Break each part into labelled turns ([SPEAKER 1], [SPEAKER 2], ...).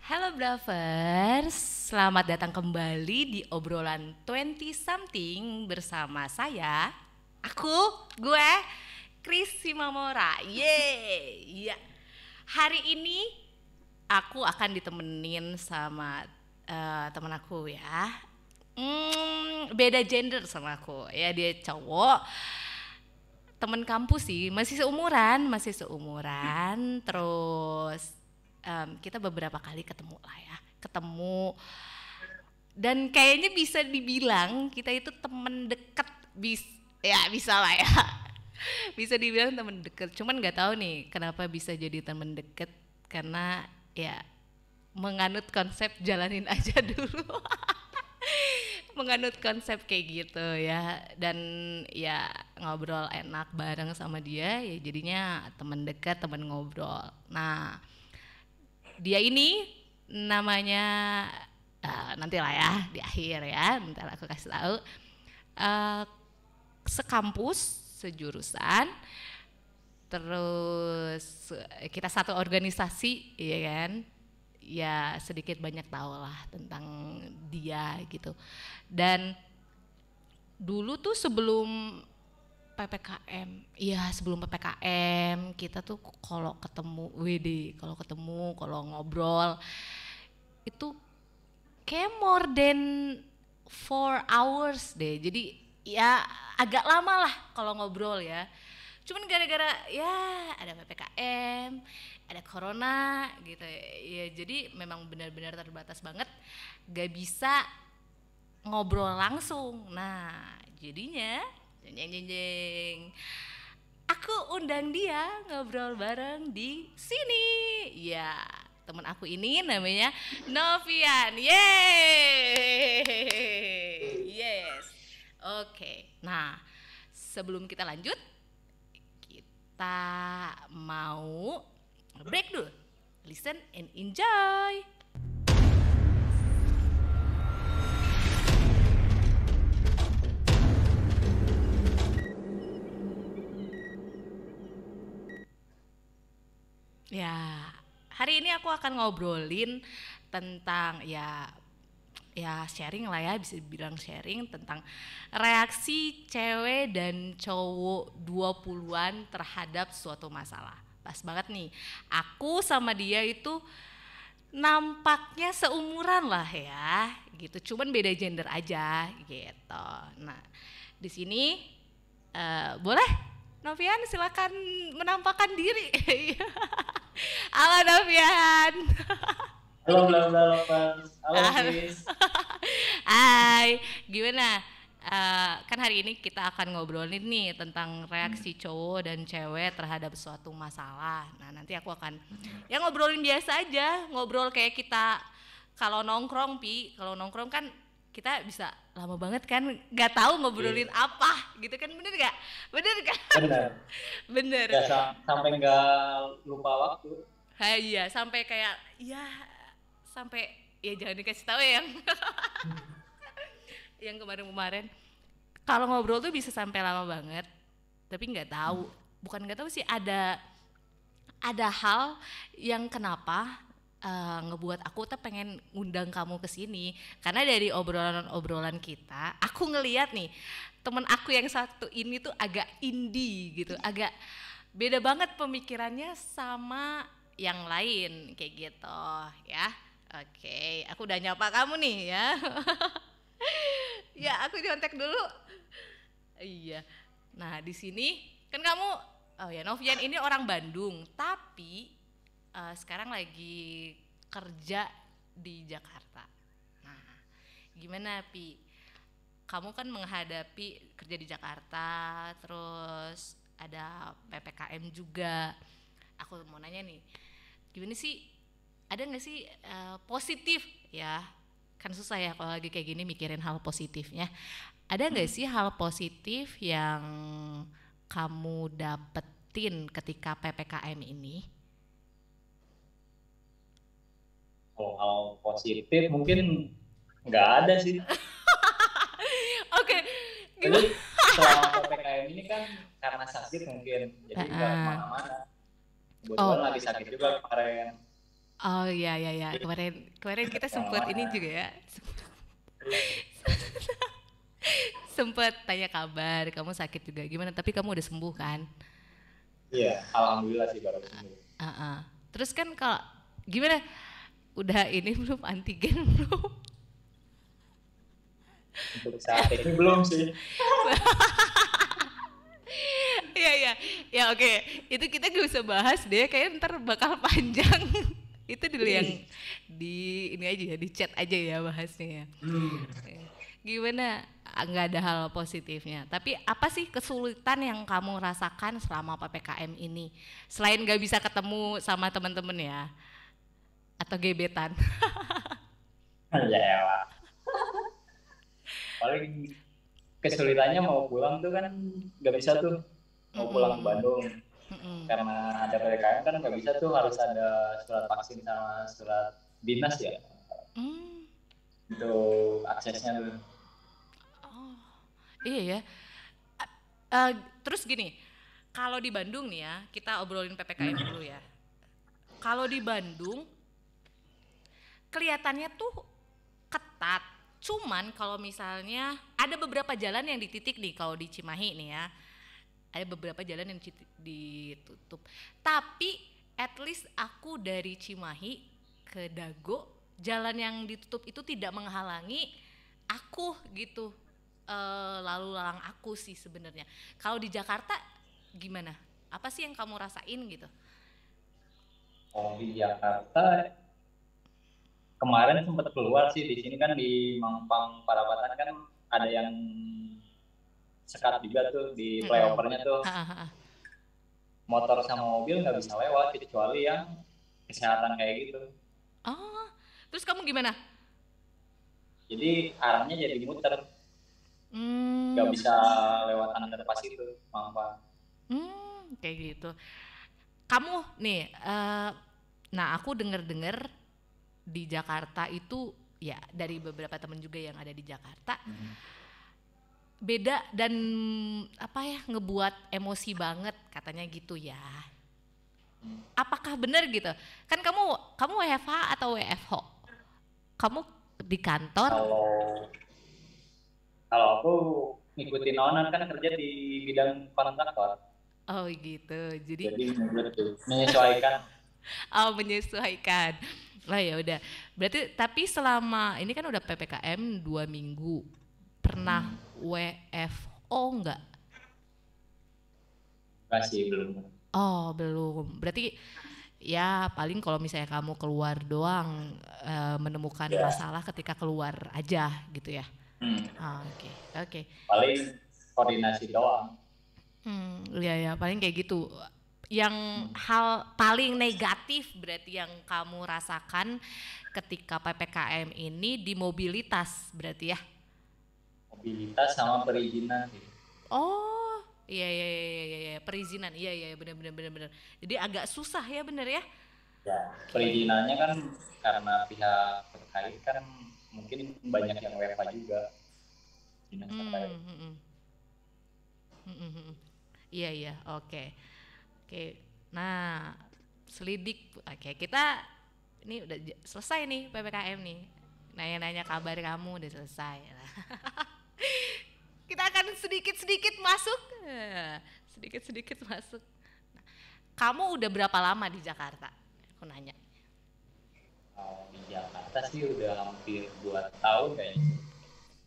[SPEAKER 1] Halo Bravers, selamat datang kembali di obrolan 20 something bersama saya, gue, Chris Simamora. Yeay, ya. Hari ini aku akan ditemenin sama teman aku ya. Beda gender sama aku ya, dia cowok. Temen kampus sih, masih seumuran, terus kita beberapa kali ketemu lah ya, dan kayaknya bisa dibilang kita itu temen deket, ya bisa lah ya, bisa dibilang temen deket. Cuman nggak tahu nih kenapa bisa jadi temen deket, karena ya menganut konsep jalanin aja dulu. Menganut konsep kayak gitu ya, dan ya ngobrol enak bareng sama dia ya, jadinya teman dekat, teman ngobrol. Nah, dia ini namanya nanti lah ya di akhir ya, bentar aku kasih tahu. Uh, Sekampus, sejurusan, terus kita satu organisasi ya kan, ya sedikit banyak tahu lah tentang dia gitu. Dan dulu tuh sebelum PPKM, iya sebelum PPKM kita tuh kalau ketemu, kalau ngobrol itu kayak more than 4 hours deh. Jadi ya agak lama lah kalau ngobrol ya. Cuman gara-gara ya ada PPKM, ada corona gitu ya, jadi memang benar-benar terbatas banget, gak bisa ngobrol langsung. Nah jadinya jeng jeng jeng, aku undang dia ngobrol bareng di sini ya. Temen aku ini namanya Novian. Yeay, yes. Oke, nah sebelum kita lanjut, kita mau break dulu. Listen and enjoy. Ya, hari ini aku akan ngobrolin tentang ya sharing lah ya, bisa dibilang sharing tentang reaksi cewek dan cowok 20-an terhadap suatu masalah. Pas banget nih, aku sama dia itu nampaknya seumuran lah ya, gitu. Cuman beda gender aja gitu. Nah, di sini boleh Novian silakan menampakkan diri. Halo Novian.
[SPEAKER 2] Halo, halo, Mas. Halo, Chris.
[SPEAKER 1] Hai, gimana? Kan hari ini kita akan ngobrolin nih tentang reaksi cowok dan cewek terhadap suatu masalah. Nah, nanti aku akan ya ngobrolin biasa aja, ngobrol kayak kita kalau nongkrong, kalau nongkrong kan kita bisa lama banget kan, nggak tahu ngobrolin
[SPEAKER 2] Iya,
[SPEAKER 1] apa gitu kan, bener gak? Bener gak?
[SPEAKER 2] benar.
[SPEAKER 1] Bener.
[SPEAKER 2] Ya, sampai nggak lupa waktu.
[SPEAKER 1] Iya, sampai kayak ya sampai ya jangan dikasih tahu ya yang yang kemarin-kemarin. Kalau ngobrol tuh bisa sampai lama banget, tapi nggak tahu, bukan nggak tahu sih, ada hal yang kenapa ngebuat aku tuh pengen ngundang kamu ke sini, karena dari obrolan-obrolan kita aku ngeliat nih temen aku yang satu ini tuh agak indie gitu, agak beda banget pemikirannya sama yang lain kayak gitu ya. Oke, aku udah nyapa kamu nih ya. Ya, aku nyontek dulu. Iya. Nah, di sini kan kamu, oh ya, Novian ini orang Bandung, tapi sekarang lagi kerja di Jakarta. Nah, gimana Pi? Kamu kan menghadapi kerja di Jakarta, terus ada PPKM juga. Aku mau nanya nih, gimana sih? Ada nggak sih positif ya? Kan susah ya kalau lagi kayak gini mikirin hal positifnya. Ada nggak sih hal positif yang kamu dapetin ketika PPKM ini?
[SPEAKER 2] Kalau positif mungkin nggak ada sih.
[SPEAKER 1] Oke,
[SPEAKER 2] Jadi
[SPEAKER 1] gimana?
[SPEAKER 2] selama PPKM ini kan karena sakit mungkin, jadi nggak
[SPEAKER 1] Uh-uh.
[SPEAKER 2] kemana-mana. Kebetulan
[SPEAKER 1] Oh,
[SPEAKER 2] lagi sakit juga kemarin.
[SPEAKER 1] Oh iya iya iya, kemarin kemarin kita
[SPEAKER 2] Yang
[SPEAKER 1] sempet ini
[SPEAKER 2] mana?
[SPEAKER 1] juga ya, sempet tanya kabar, kamu sakit juga gimana? Tapi kamu udah sembuh kan?
[SPEAKER 2] Iya, alhamdulillah sih baru sembuh.
[SPEAKER 1] Heeh. Terus kan kalau gimana? Udah ini belum antigen belum?
[SPEAKER 2] Untuk saat ini belum sih.
[SPEAKER 1] Iya iya, ya oke. Itu kita gak usah bahas deh, kayak ntar bakal panjang. Itu dulu yang
[SPEAKER 2] Ih,
[SPEAKER 1] di ini aja ya, di chat aja ya bahasnya ya.
[SPEAKER 2] hmm.
[SPEAKER 1] Gimana? Nggak ada hal positifnya. Tapi apa sih kesulitan yang kamu rasakan selama PPKM ini? Selain nggak bisa ketemu sama teman-teman ya, atau gebetan?
[SPEAKER 2] Ya elah. Paling kesulitannya mau pulang tuh kan nggak bisa tuh. Mau pulang ke
[SPEAKER 1] Mm-mm.
[SPEAKER 2] Bandung.
[SPEAKER 1] Mm-mm.
[SPEAKER 2] Karena ada PPKM kan nggak bisa tuh, harus ada surat vaksin sama surat dinas ya.
[SPEAKER 1] Mm.
[SPEAKER 2] Untuk aksesnya tuh.
[SPEAKER 1] Iya ya. Eh, terus gini, kalau di Bandung nih ya, kita obrolin PPKM dulu ya. Kalau di Bandung, kelihatannya tuh ketat. Cuman kalau misalnya ada beberapa jalan yang dititik nih kalau di Cimahi nih ya. Ada beberapa jalan yang ditutup. Tapi at least aku dari Cimahi ke Dago, jalan yang ditutup itu tidak menghalangi aku gitu. Lalu lalang aku sih sebenarnya. Kalau di Jakarta gimana? Apa sih yang kamu rasain gitu?
[SPEAKER 2] Kalau di Jakarta kemarin sempat keluar sih, di sini kan di Mampang Perapatan kan ada yang sekat juga tuh di
[SPEAKER 1] Mm-mm.
[SPEAKER 2] flyovernya tuh,
[SPEAKER 1] Ha, ha, ha.
[SPEAKER 2] motor sama mobil nggak bisa lewat kecuali yang kesehatan kayak gitu.
[SPEAKER 1] Oh, terus kamu gimana?
[SPEAKER 2] Jadi arahnya jadi muter, nggak
[SPEAKER 1] Hmm,
[SPEAKER 2] bisa lewat underpass itu Mampang.
[SPEAKER 1] kayak gitu. Kamu nih, nah aku denger-denger di Jakarta itu ya dari beberapa temen juga yang ada di Jakarta
[SPEAKER 2] Hmm.
[SPEAKER 1] beda dan apa ya ngebuat emosi banget katanya gitu ya. Apakah benar gitu? Kan kamu WFH atau WFH? Kamu di kantor?
[SPEAKER 2] Kalau kalau aku ngikutin onan kan kerja di bidang kontraktor,
[SPEAKER 1] Oh gitu. Jadi
[SPEAKER 2] jadi gitu, menyesuaikan.
[SPEAKER 1] oh menyesuaikan. Oh ya udah. Berarti tapi selama ini kan udah PPKM 2 minggu. Pernah
[SPEAKER 2] Hmm,
[SPEAKER 1] WFO enggak?
[SPEAKER 2] nggak sih, belum.
[SPEAKER 1] Oh, belum. Berarti ya paling kalau misalnya kamu keluar doang menemukan
[SPEAKER 2] Ya.
[SPEAKER 1] masalah ketika keluar aja gitu ya.
[SPEAKER 2] Hmm.
[SPEAKER 1] Ah, oke. Oke.
[SPEAKER 2] Paling koordinasi doang.
[SPEAKER 1] Iya ya, paling kayak gitu. Yang
[SPEAKER 2] Hmm.
[SPEAKER 1] hal paling negatif berarti yang kamu rasakan ketika PPKM ini di mobilitas berarti ya.
[SPEAKER 2] Mobilitas sama perizinan sih.
[SPEAKER 1] Oh, iya iya iya iya iya, iya. Perizinan. Iya iya benar benar benar benar. Jadi agak susah ya benar ya.
[SPEAKER 2] Ya,
[SPEAKER 1] Oke.
[SPEAKER 2] perizinannya kan karena pihak terkait kan mungkin banyak yang WFA juga, dinas terkait.
[SPEAKER 1] Hmm, hmm, hmm. Hmm, hmm, hmm. Iya iya, oke. Oke. Nah, selidik. Oke, kita ini udah selesai nih PPKM nih. Nanya-nanya kabar kamu udah selesai. Kita akan sedikit-sedikit masuk. Sedikit-sedikit masuk. Kamu udah berapa lama di Jakarta? Aku nanya.
[SPEAKER 2] Kalau di Jakarta sih udah hampir 2 tahun kayaknya.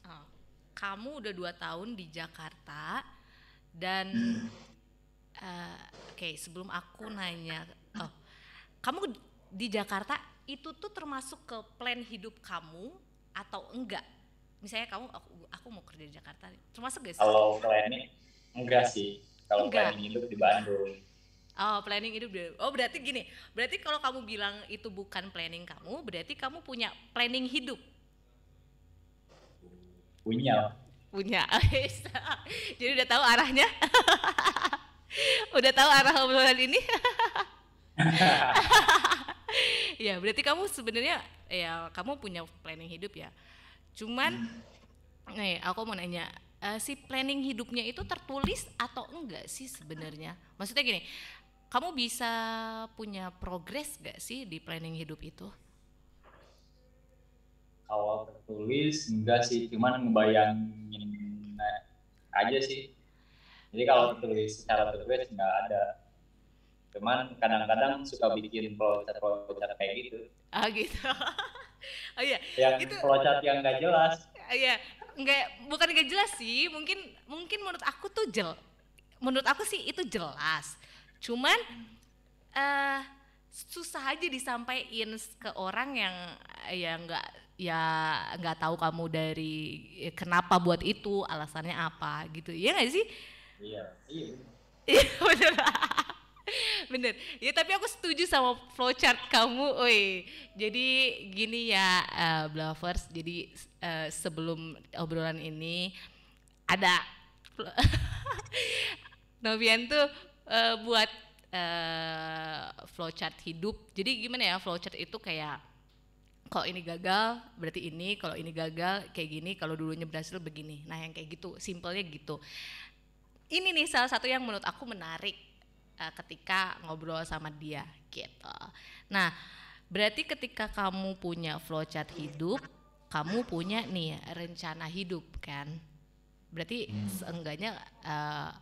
[SPEAKER 1] Oh, kamu udah 2 tahun di Jakarta dan
[SPEAKER 2] Hmm.
[SPEAKER 1] oke, sebelum aku nanya, oh, kamu di Jakarta itu tuh termasuk ke plan hidup kamu atau enggak? Misalnya aku mau kerja di Jakarta, termasuk gak sih?
[SPEAKER 2] Kalau planning enggak sih. Kalau
[SPEAKER 1] Enggak.
[SPEAKER 2] planning hidup di Bandung.
[SPEAKER 1] Oh, planning hidup. Oh, berarti gini. Berarti kalau kamu bilang itu bukan planning kamu, berarti kamu punya planning hidup.
[SPEAKER 2] Punya.
[SPEAKER 1] Punya. Jadi udah tahu arahnya. Udah tahu arah obrolan ini. Ya, berarti kamu sebenarnya ya kamu punya planning hidup ya. Cuman nih aku mau nanya, si planning hidupnya itu tertulis atau enggak sih sebenarnya? Maksudnya gini, kamu bisa punya progres gak sih di planning hidup itu?
[SPEAKER 2] Kalau tertulis enggak sih, cuman ngebayangin aja sih. Jadi kalau tertulis secara tertulis nggak ada. Cuman kadang-kadang suka bikin flowchart kayak gitu.
[SPEAKER 1] Ah gitu. Oh iya, itu
[SPEAKER 2] Yang flowchart yang nggak jelas.
[SPEAKER 1] ya bukan nggak jelas sih, mungkin mungkin menurut aku sih itu jelas. Cuman eh susah aja disampaikan ke orang yang ya nggak tahu kamu dari kenapa buat itu, alasannya apa gitu. Ya nggak sih?
[SPEAKER 2] Iya, iya.
[SPEAKER 1] Iya bener. Bener. Ya tapi aku setuju sama flowchart kamu. Oi. Jadi gini ya, Blavers. Jadi sebelum obrolan ini ada Novian tuh buat flowchart hidup. Jadi gimana ya, flowchart itu kayak kalau ini gagal berarti ini, kalau ini gagal kayak gini, kalau dulunya berhasil begini. Nah yang kayak gitu, simpelnya gitu. Ini nih salah satu yang menurut aku menarik ketika ngobrol sama dia gitu. Nah, berarti ketika kamu punya flowchart hidup, kamu punya nih rencana hidup kan? Berarti seenggaknya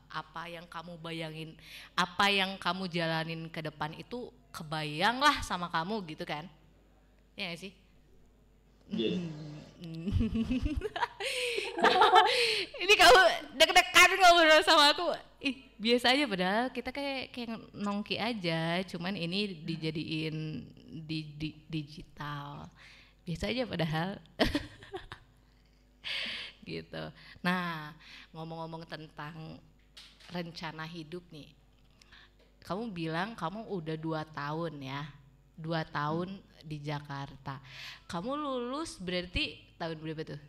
[SPEAKER 1] apa yang kamu bayangin, apa yang kamu jalanin ke depan itu kebayang lah sama kamu gitu kan? Ya gak sih?
[SPEAKER 2] Yes.
[SPEAKER 1] Ini kamu deg-degan ngobrol sama aku. Ih, biasa aja padahal kita kayak nongki aja, cuman ini dijadiin di digital. Biasa aja padahal. Gitu. Nah, ngomong-ngomong tentang rencana hidup nih. Kamu bilang kamu udah 2 tahun ya. 2 tahun di Jakarta. Kamu lulus berarti tahun berapa tuh?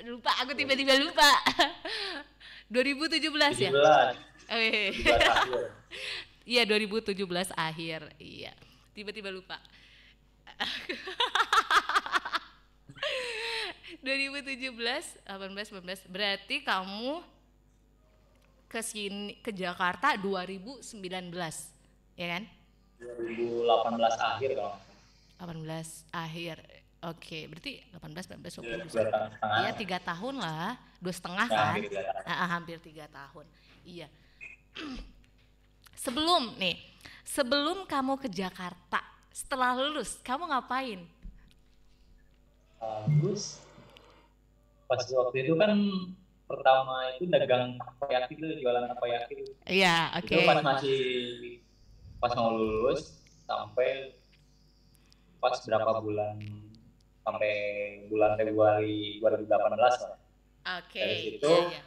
[SPEAKER 1] Lupa, aku tiba-tiba lupa. 2017 ya?
[SPEAKER 2] 17.
[SPEAKER 1] Oh, iya.
[SPEAKER 2] 17 akhir.
[SPEAKER 1] Iya 2017 akhir. Iya. Tiba-tiba lupa. 2017, 18, 19. Berarti kamu ke Jakarta 2019. Ya kan?
[SPEAKER 2] 2018 akhir kalau.
[SPEAKER 1] 18 akhir. Oke, berarti 18, 19, 20,
[SPEAKER 2] 2 tahun setengah.
[SPEAKER 1] Iya 3 tahun lah, 2,5
[SPEAKER 2] Ya,
[SPEAKER 1] kan?
[SPEAKER 2] hampir 3 tahun.
[SPEAKER 1] Hampir 3 tahun. Iya. Sebelum kamu ke Jakarta, setelah lulus, kamu ngapain?
[SPEAKER 2] Terus pas waktu itu kan pertama itu dagang takoyaki tuh, jualan takoyaki tuh.
[SPEAKER 1] Iya, oke.
[SPEAKER 2] Itu pas mau lulus sampai pas berapa bulan, sampai bulan Februari 2018 lah.
[SPEAKER 1] Oke.
[SPEAKER 2] Dari situ,
[SPEAKER 1] Iya.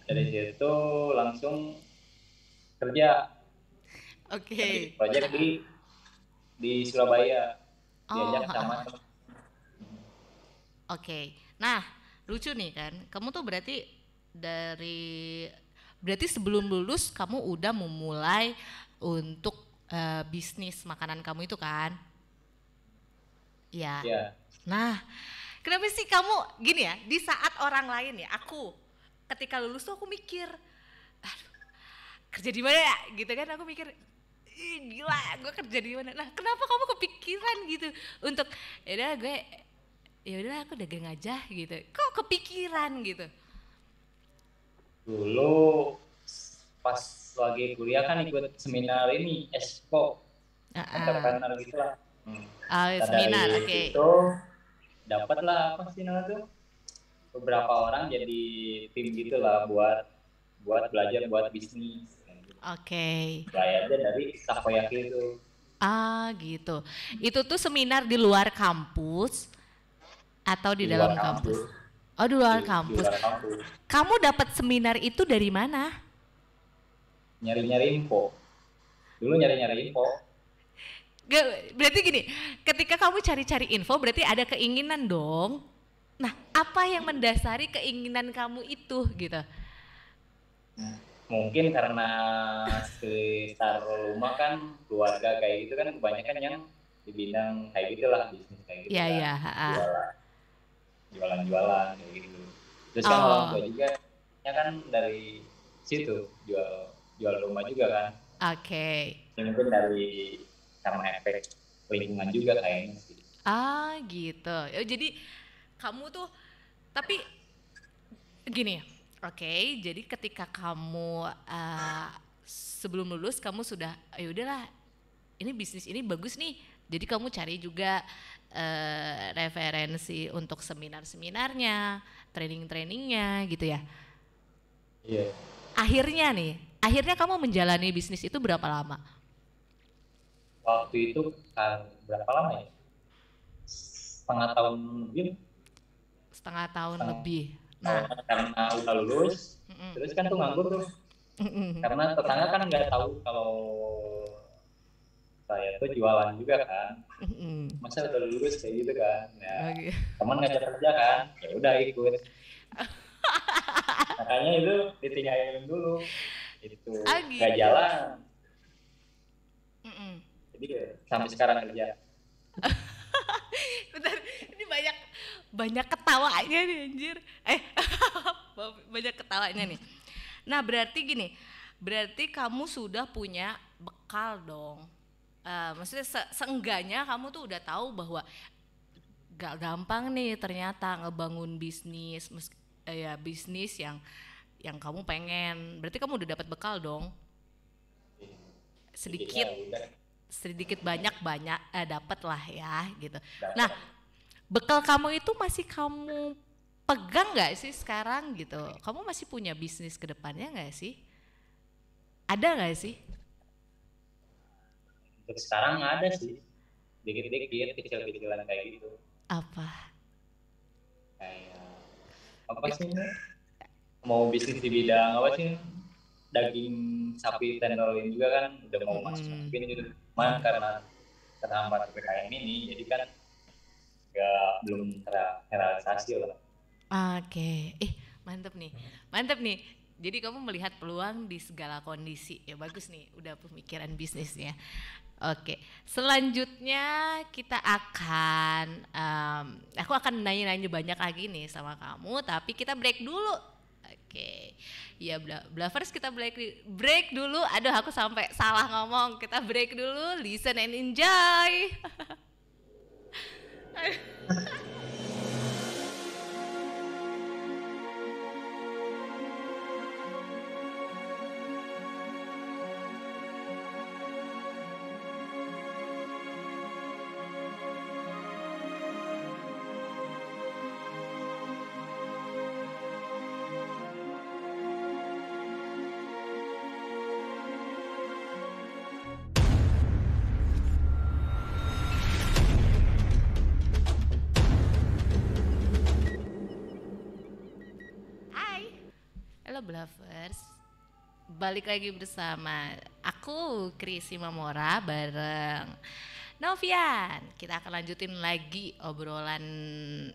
[SPEAKER 2] dari situ langsung kerja.
[SPEAKER 1] Oke.
[SPEAKER 2] Proyek di Surabaya. Diajak
[SPEAKER 1] Oh,
[SPEAKER 2] sama
[SPEAKER 1] Oke. Nah, lucu nih kan. Kamu tuh berarti sebelum lulus kamu udah memulai untuk bisnis makanan kamu itu kan? Ya.
[SPEAKER 2] ya.
[SPEAKER 1] Nah, kenapa sih kamu gini ya? Di saat orang lain ya, aku ketika lulus tuh aku mikir, aduh, kerja di mana ya? Gitu kan aku mikir, ih, gila, gue kerja di mana? Nah, kenapa kamu kepikiran gitu untuk ya udah aku dagang aja gitu. Kok kepikiran gitu?
[SPEAKER 2] Dulu pas lagi kuliah kan ikut seminar ini Expo entrepreneur gitu lah.
[SPEAKER 1] Seminar,
[SPEAKER 2] Dari
[SPEAKER 1] oke.
[SPEAKER 2] itu dapatlah apa sih namanya tuh, beberapa orang jadi tim gitu lah buat belajar buat bisnis.
[SPEAKER 1] Oke.
[SPEAKER 2] Belajarnya dari takoyaki itu.
[SPEAKER 1] Gitu. Itu tuh seminar di luar kampus atau di dalam kampus? Oh, di luar kampus.
[SPEAKER 2] Di luar kampus.
[SPEAKER 1] Kamu dapat seminar itu dari mana?
[SPEAKER 2] Nyari-nyari info. Dulu nyari-nyari info.
[SPEAKER 1] Berarti gini, ketika kamu cari-cari info berarti ada keinginan dong. Nah, apa yang mendasari keinginan kamu itu gitu?
[SPEAKER 2] Mungkin karena sekitar rumah kan keluarga kayak gitu kan kebanyakan yang di bidang kayak gitulah, bisnis kayak gitu.
[SPEAKER 1] Iya, iya,
[SPEAKER 2] jualan kayak gitu. Terus kan orang tua juga ya kan dari situ jual rumah juga kan.
[SPEAKER 1] Oke.
[SPEAKER 2] Ya, mungkin dari karena efek lingkungan juga kayaknya sih.
[SPEAKER 1] Ah gitu. Ya, jadi kamu tuh tapi gini, oke. Jadi ketika kamu sebelum lulus kamu sudah, ya udahlah, ini bisnis ini bagus nih. Jadi kamu cari juga referensi untuk seminar-seminarnya, training-trainingnya gitu ya.
[SPEAKER 2] Iya.
[SPEAKER 1] Akhirnya kamu menjalani bisnis itu berapa lama?
[SPEAKER 2] Waktu itu kan berapa lama ya? Setengah tahun lebih.
[SPEAKER 1] Setengah tahun
[SPEAKER 2] Setengah
[SPEAKER 1] lebih.
[SPEAKER 2] tahun
[SPEAKER 1] Nah,
[SPEAKER 2] karena udah lulus. Terus kan tuh nganggur tuh. Karena tetangga kan nggak tahu kalau saya tuh jualan juga kan. Masa udah lulus kayak gitu kan. Ya,
[SPEAKER 1] Oke.
[SPEAKER 2] teman ngajak kerja kan. Ya udah ikut. Makanya itu ditinggalin dulu. Itu
[SPEAKER 1] Ah
[SPEAKER 2] nggak
[SPEAKER 1] gitu.
[SPEAKER 2] jalan. Jadi ya, sampai sekarang kerja.
[SPEAKER 1] Bentar, ini banyak banyak ketawanya nih anjir. Banyak ketawanya nih. Nah, berarti gini, berarti kamu sudah punya bekal dong. Maksudnya seenggaknya kamu tuh udah tahu bahwa gak gampang nih ternyata ngebangun bisnis, ya bisnis yang kamu pengen. Berarti kamu udah dapat bekal dong.
[SPEAKER 2] Sedikitnya
[SPEAKER 1] Sedikit
[SPEAKER 2] udah
[SPEAKER 1] sedikit banyak banyak dapat lah ya gitu. Nah,
[SPEAKER 2] dapat.
[SPEAKER 1] bekal kamu itu masih kamu pegang nggak sih sekarang gitu? Kamu masih punya bisnis ke depannya nggak sih? Ada nggak sih?
[SPEAKER 2] Untuk sekarang ada sih. Dikit-dikit, kecil-kecilan kayak gitu.
[SPEAKER 1] Apa?
[SPEAKER 2] Kayak apa sih ini? Mau bisnis di bidang apa sih? Daging sapi tenderloin juga kan udah mau masukin gitu. Cuman karena terhambat PPKM ini, jadi kan belum terrealisasi lah.
[SPEAKER 1] Oke, mantep nih, mantep nih. Jadi kamu melihat peluang di segala kondisi, ya bagus nih, udah pemikiran bisnisnya. Oke, selanjutnya kita akan, aku akan nanya-nanya banyak lagi nih sama kamu, tapi kita break dulu. Oke, ya Blavers kita break dulu. Aduh, aku sampai salah ngomong. Kita break dulu, listen and enjoy. Hai, halo Blavers. Balik lagi bersama aku Krisi Mamora bareng Novian. Kita akan lanjutin lagi obrolan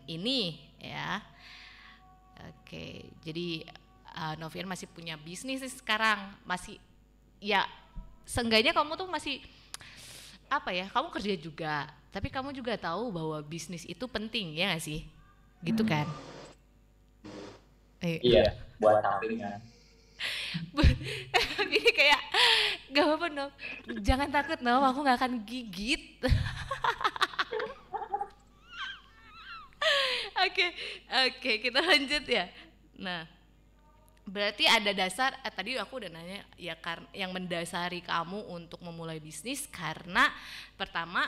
[SPEAKER 1] ini ya. Oke, jadi Novian masih punya bisnis sih sekarang. Masih ya seenggaknya kamu tuh masih apa ya? Kamu kerja juga, tapi kamu juga tahu bahwa bisnis itu penting ya nggak sih? Gitu kan?
[SPEAKER 2] Iya, buat sampingan.
[SPEAKER 1] Jadi kayak gak apa-apa Nov, jangan takut Nov, aku gak akan gigit. Oke, oke, kita lanjut ya. Nah, berarti ada dasar, tadi aku udah nanya ya, karena yang mendasari kamu untuk memulai bisnis karena pertama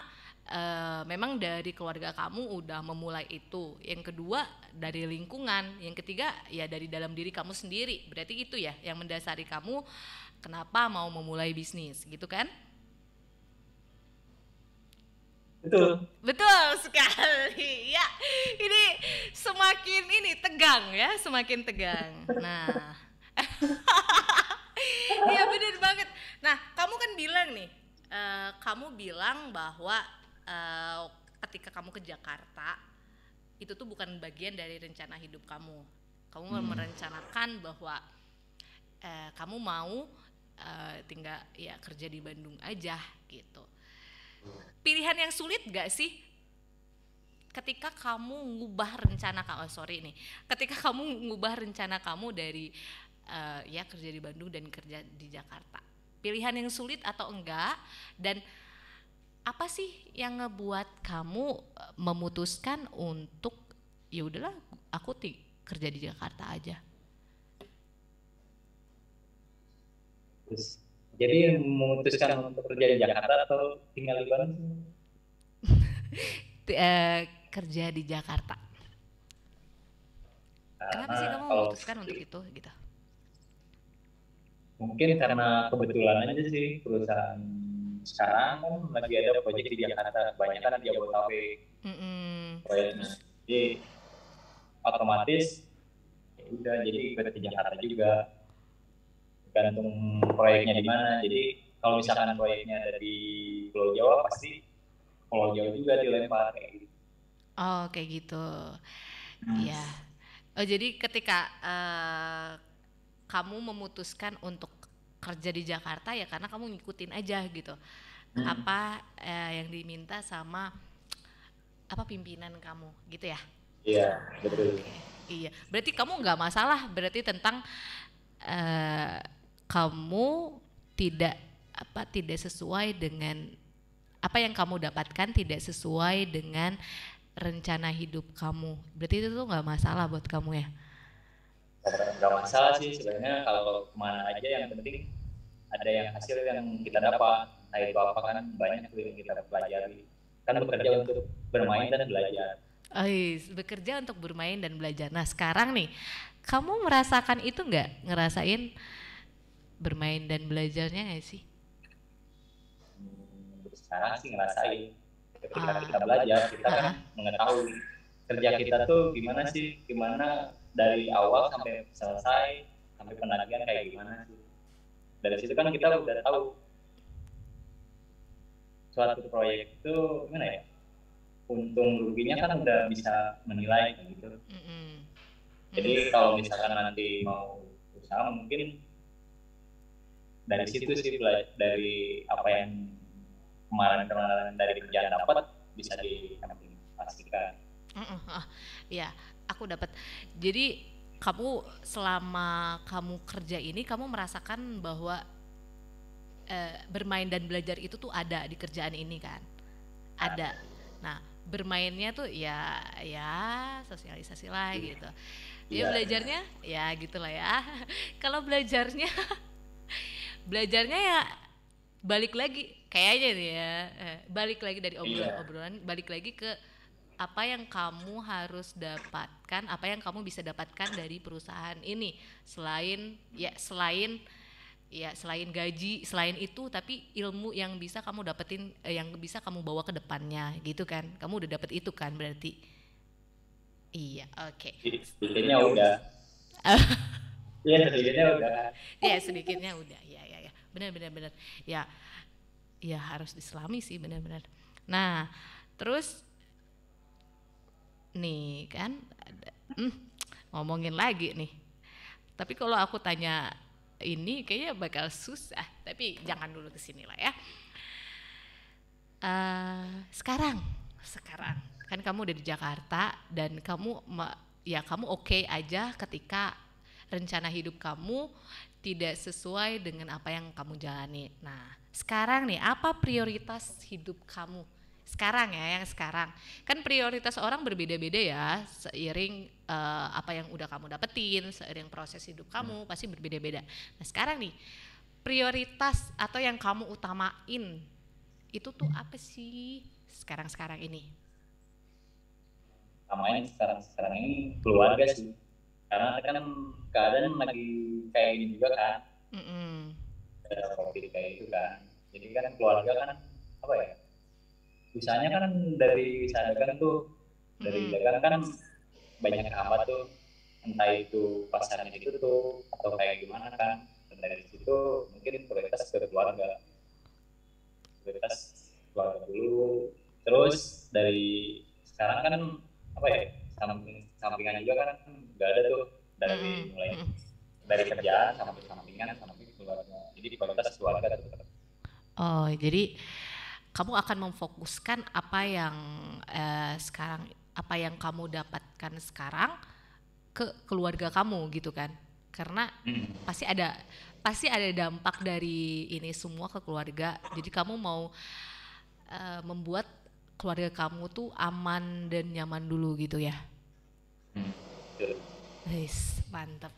[SPEAKER 1] memang dari keluarga kamu udah memulai itu, yang kedua dari lingkungan, yang ketiga ya dari dalam diri kamu sendiri. Berarti itu ya yang mendasari kamu kenapa mau memulai bisnis gitu kan?
[SPEAKER 2] Betul.
[SPEAKER 1] Betul sekali ya. Ini semakin ini tegang ya, semakin tegang. Nah, iya bener banget. Nah, kamu kan bilang nih, kamu bilang bahwa ketika kamu ke Jakarta itu tuh bukan bagian dari rencana hidup kamu. Kamu merencanakan bahwa kamu mau tinggal ya kerja di Bandung aja gitu. Pilihan yang sulit gak sih ketika kamu ngubah rencana kamu? Ketika kamu ngubah rencana kamu dari ya kerja di Bandung dan kerja di Jakarta. pilihan yang sulit atau enggak, dan apa sih yang ngebuat kamu memutuskan untuk ya udahlah aku kerja di Jakarta aja.
[SPEAKER 2] Terus, jadi memutuskan untuk kerja di Jakarta atau tinggal di Bandung?
[SPEAKER 1] Kerja di Jakarta. Kenapa
[SPEAKER 2] Karena
[SPEAKER 1] sih kamu
[SPEAKER 2] kalau
[SPEAKER 1] memutuskan untuk itu gitu?
[SPEAKER 2] mungkin karena kebetulan aja sih perusahaan sekarang kan lagi ada proyek di Jakarta, kebanyakan di Jabodetabek
[SPEAKER 1] Mm-mm.
[SPEAKER 2] proyeknya. Jadi otomatis ya udah jadi ikut di Jakarta juga, tergantung proyeknya di mana. Jadi kalau misalkan proyeknya ada di Pulau Jawa pasti Pulau Jawa juga dilempar kayak gitu.
[SPEAKER 1] Oh kayak gitu.
[SPEAKER 2] Hmm.
[SPEAKER 1] Iya. Oh jadi ketika kamu memutuskan untuk kerja di Jakarta ya karena kamu ngikutin aja gitu apa yang diminta sama apa pimpinan kamu gitu ya.
[SPEAKER 2] Iya, betul.
[SPEAKER 1] Oke. Iya berarti kamu nggak masalah berarti tentang eh, kamu tidak tidak sesuai dengan apa yang kamu dapatkan tidak sesuai dengan rencana hidup kamu berarti itu tuh nggak masalah buat kamu ya.
[SPEAKER 2] Nggak masalah sih sebenarnya kalau kemana aja, yang penting ada yang hasil yang kita dapat. Nah itu apa kan banyak tuh yang kita pelajari. Kan bekerja untuk bermain dan belajar.
[SPEAKER 1] Bekerja untuk bermain dan belajar. Nah sekarang nih, kamu merasakan itu nggak? Ngerasain bermain dan belajarnya nggak sih?
[SPEAKER 2] Sekarang sih ngerasain. Ketika
[SPEAKER 1] Ah,
[SPEAKER 2] kita belajar, kita kan
[SPEAKER 1] ah,
[SPEAKER 2] mengetahui kerja kita tuh gimana sih, gimana dari awal sampai selesai, sampai penagihan kayak gimana sih. Dari situ kan kita udah tahu suatu proyek itu gimana ya, untung ruginya kan udah bisa menilai gitu.
[SPEAKER 1] mm-mm,
[SPEAKER 2] Jadi
[SPEAKER 1] mm-mm.
[SPEAKER 2] kalau misalkan nanti mau usaha mungkin dari situ sih, dari apa yang kemarin-kemarin dari kerjaan dapat bisa dipastikan.
[SPEAKER 1] Ya, aku dapat. Jadi kamu selama kamu kerja ini kamu merasakan bahwa bermain dan belajar itu tuh ada di kerjaan ini kan? Ada. Nah, bermainnya tuh ya ya sosialisasi lah gitu. Dia
[SPEAKER 2] Iya,
[SPEAKER 1] belajarnya ya gitulah ya. Kalau belajarnya ya balik lagi kayaknya nih ya, balik lagi dari
[SPEAKER 2] iya,
[SPEAKER 1] obrolan-obrolan, balik lagi ke apa yang kamu harus dapatkan, apa yang kamu bisa dapatkan dari perusahaan ini selain gaji, selain itu tapi ilmu yang bisa kamu dapetin, yang bisa kamu bawa ke depannya gitu kan. Kamu udah dapet itu kan berarti. Iya, oke.
[SPEAKER 2] sedikitnya udah. Iya, sedikitnya udah.
[SPEAKER 1] Ya sedikitnya udah, ya, benar benar benar. Ya, ya harus diselami sih benar-benar. Nah, terus nih kan ngomongin lagi nih. Tapi kalau aku tanya ini kayaknya bakal susah. Tapi jangan dulu kesini lah ya. Sekarang kan kamu udah di Jakarta dan kamu oke aja ketika rencana hidup kamu tidak sesuai dengan apa yang kamu jalani. Nah, sekarang nih apa prioritas hidup kamu? Sekarang ya, yang sekarang. Kan prioritas orang berbeda-beda ya, seiring apa yang udah kamu dapetin, seiring proses hidup kamu pasti berbeda-beda. Nah, sekarang nih prioritas atau yang kamu utamain itu tuh apa sih sekarang-sekarang ini?
[SPEAKER 2] Namanya sekarang ini keluarga sih. Karena kan keadaan lagi kayak gini juga kan,
[SPEAKER 1] Mm-mm.
[SPEAKER 2] ada COVID kayak itu kan. Jadi kan keluarga kan apa ya? Usahanya kan dari usaha dagang tuh, dari
[SPEAKER 1] Mm-mm.
[SPEAKER 2] dagang kan banyak hambat tuh, entah itu pasarnya ditutup atau kayak gimana kan. Dan dari situ mungkin prioritas keluarga dulu. Terus dari sekarang kan apa ya, sampingan juga kan nggak ada tuh,
[SPEAKER 1] Mm-mm.
[SPEAKER 2] dari mulai dari kerjaan sampai sampingan sampai keluarga. Jadi prioritas keluarga tetap.
[SPEAKER 1] Oh, jadi kamu akan memfokuskan apa yang sekarang, apa yang kamu dapatkan sekarang ke keluarga kamu gitu kan? karena pasti ada dampak dari ini semua ke keluarga. Jadi kamu mau membuat keluarga kamu tuh aman dan nyaman dulu gitu ya.
[SPEAKER 2] Betul.
[SPEAKER 1] Wis, mantap.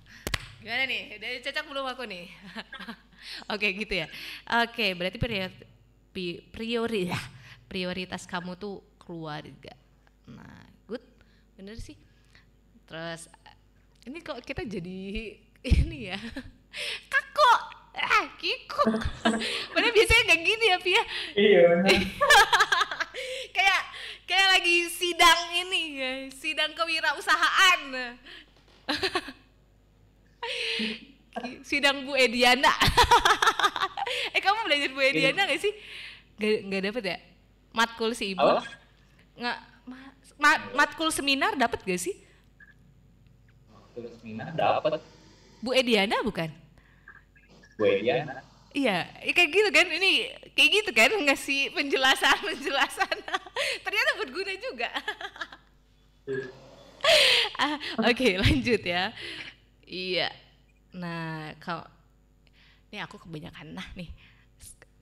[SPEAKER 1] Gimana nih? Udah cocok belum aku nih? Oke gitu ya. Oke, berarti prioritas kamu tuh keluarga. Nah, good. Bener sih. Terus ini kok kita jadi ini ya. Kakok. Kikuk. Padahal biasanya gak gini ya, Pia.
[SPEAKER 2] Iya.
[SPEAKER 1] kayak lagi sidang ini, guys. Sidang kewirausahaan. Sidang Bu Ediana. Kamu belajar Bu Ediana gak sih? Gak dapet ya? Matkul si ibu?
[SPEAKER 2] Apa?
[SPEAKER 1] Nggak, matkul seminar dapet gak sih?
[SPEAKER 2] Matkul seminar dapat.
[SPEAKER 1] Bu Ediana bukan?
[SPEAKER 2] Bu Ediana.
[SPEAKER 1] Iya, kayak gitu kan, ini kayak gitu kan, ngasih penjelasan ternyata berguna juga. Oke, lanjut ya. Iya, nah kalau ini aku kebanyakan nih.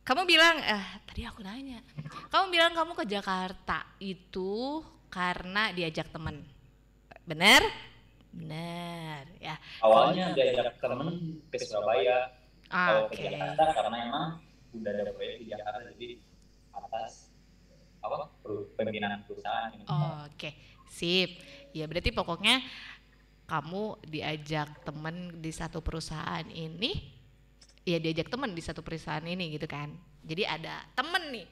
[SPEAKER 1] Kamu bilang, tadi aku nanya, kamu bilang kamu ke Jakarta itu karena diajak temen, bener? Bener ya.
[SPEAKER 2] Awalnya diajak temen ke Surabaya. Kalau
[SPEAKER 1] Oke.
[SPEAKER 2] ke Jakarta karena emang udah ada proyek di Jakarta, jadi atas pimpinan perusahaan ini.
[SPEAKER 1] Oke, sip. Ya berarti pokoknya kamu diajak temen di satu perusahaan ini, ya diajak temen di satu perusahaan ini gitu kan. Jadi ada temen nih,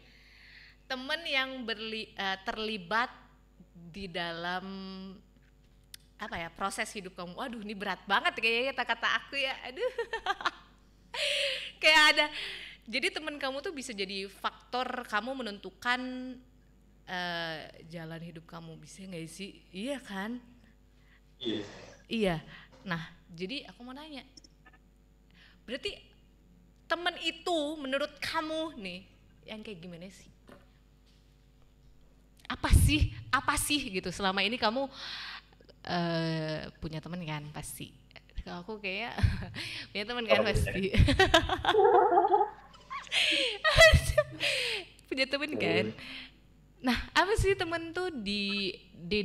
[SPEAKER 1] temen yang terlibat di dalam apa ya, proses hidup kamu. Waduh, ini berat banget kayaknya kata-kata aku ya. Aduh. Kayak ada, jadi temen kamu tuh bisa jadi faktor kamu menentukan jalan hidup kamu, bisa nggak sih? Iya kan?
[SPEAKER 2] Iya.
[SPEAKER 1] Iya. Nah, jadi aku mau nanya, berarti temen itu menurut kamu nih yang kayak gimana sih? Apa sih gitu? Selama ini kamu punya temen kan pasti. Kalau aku kayak punya temen kan pasti. Punya temen kan. Nah, apa sih temen tuh di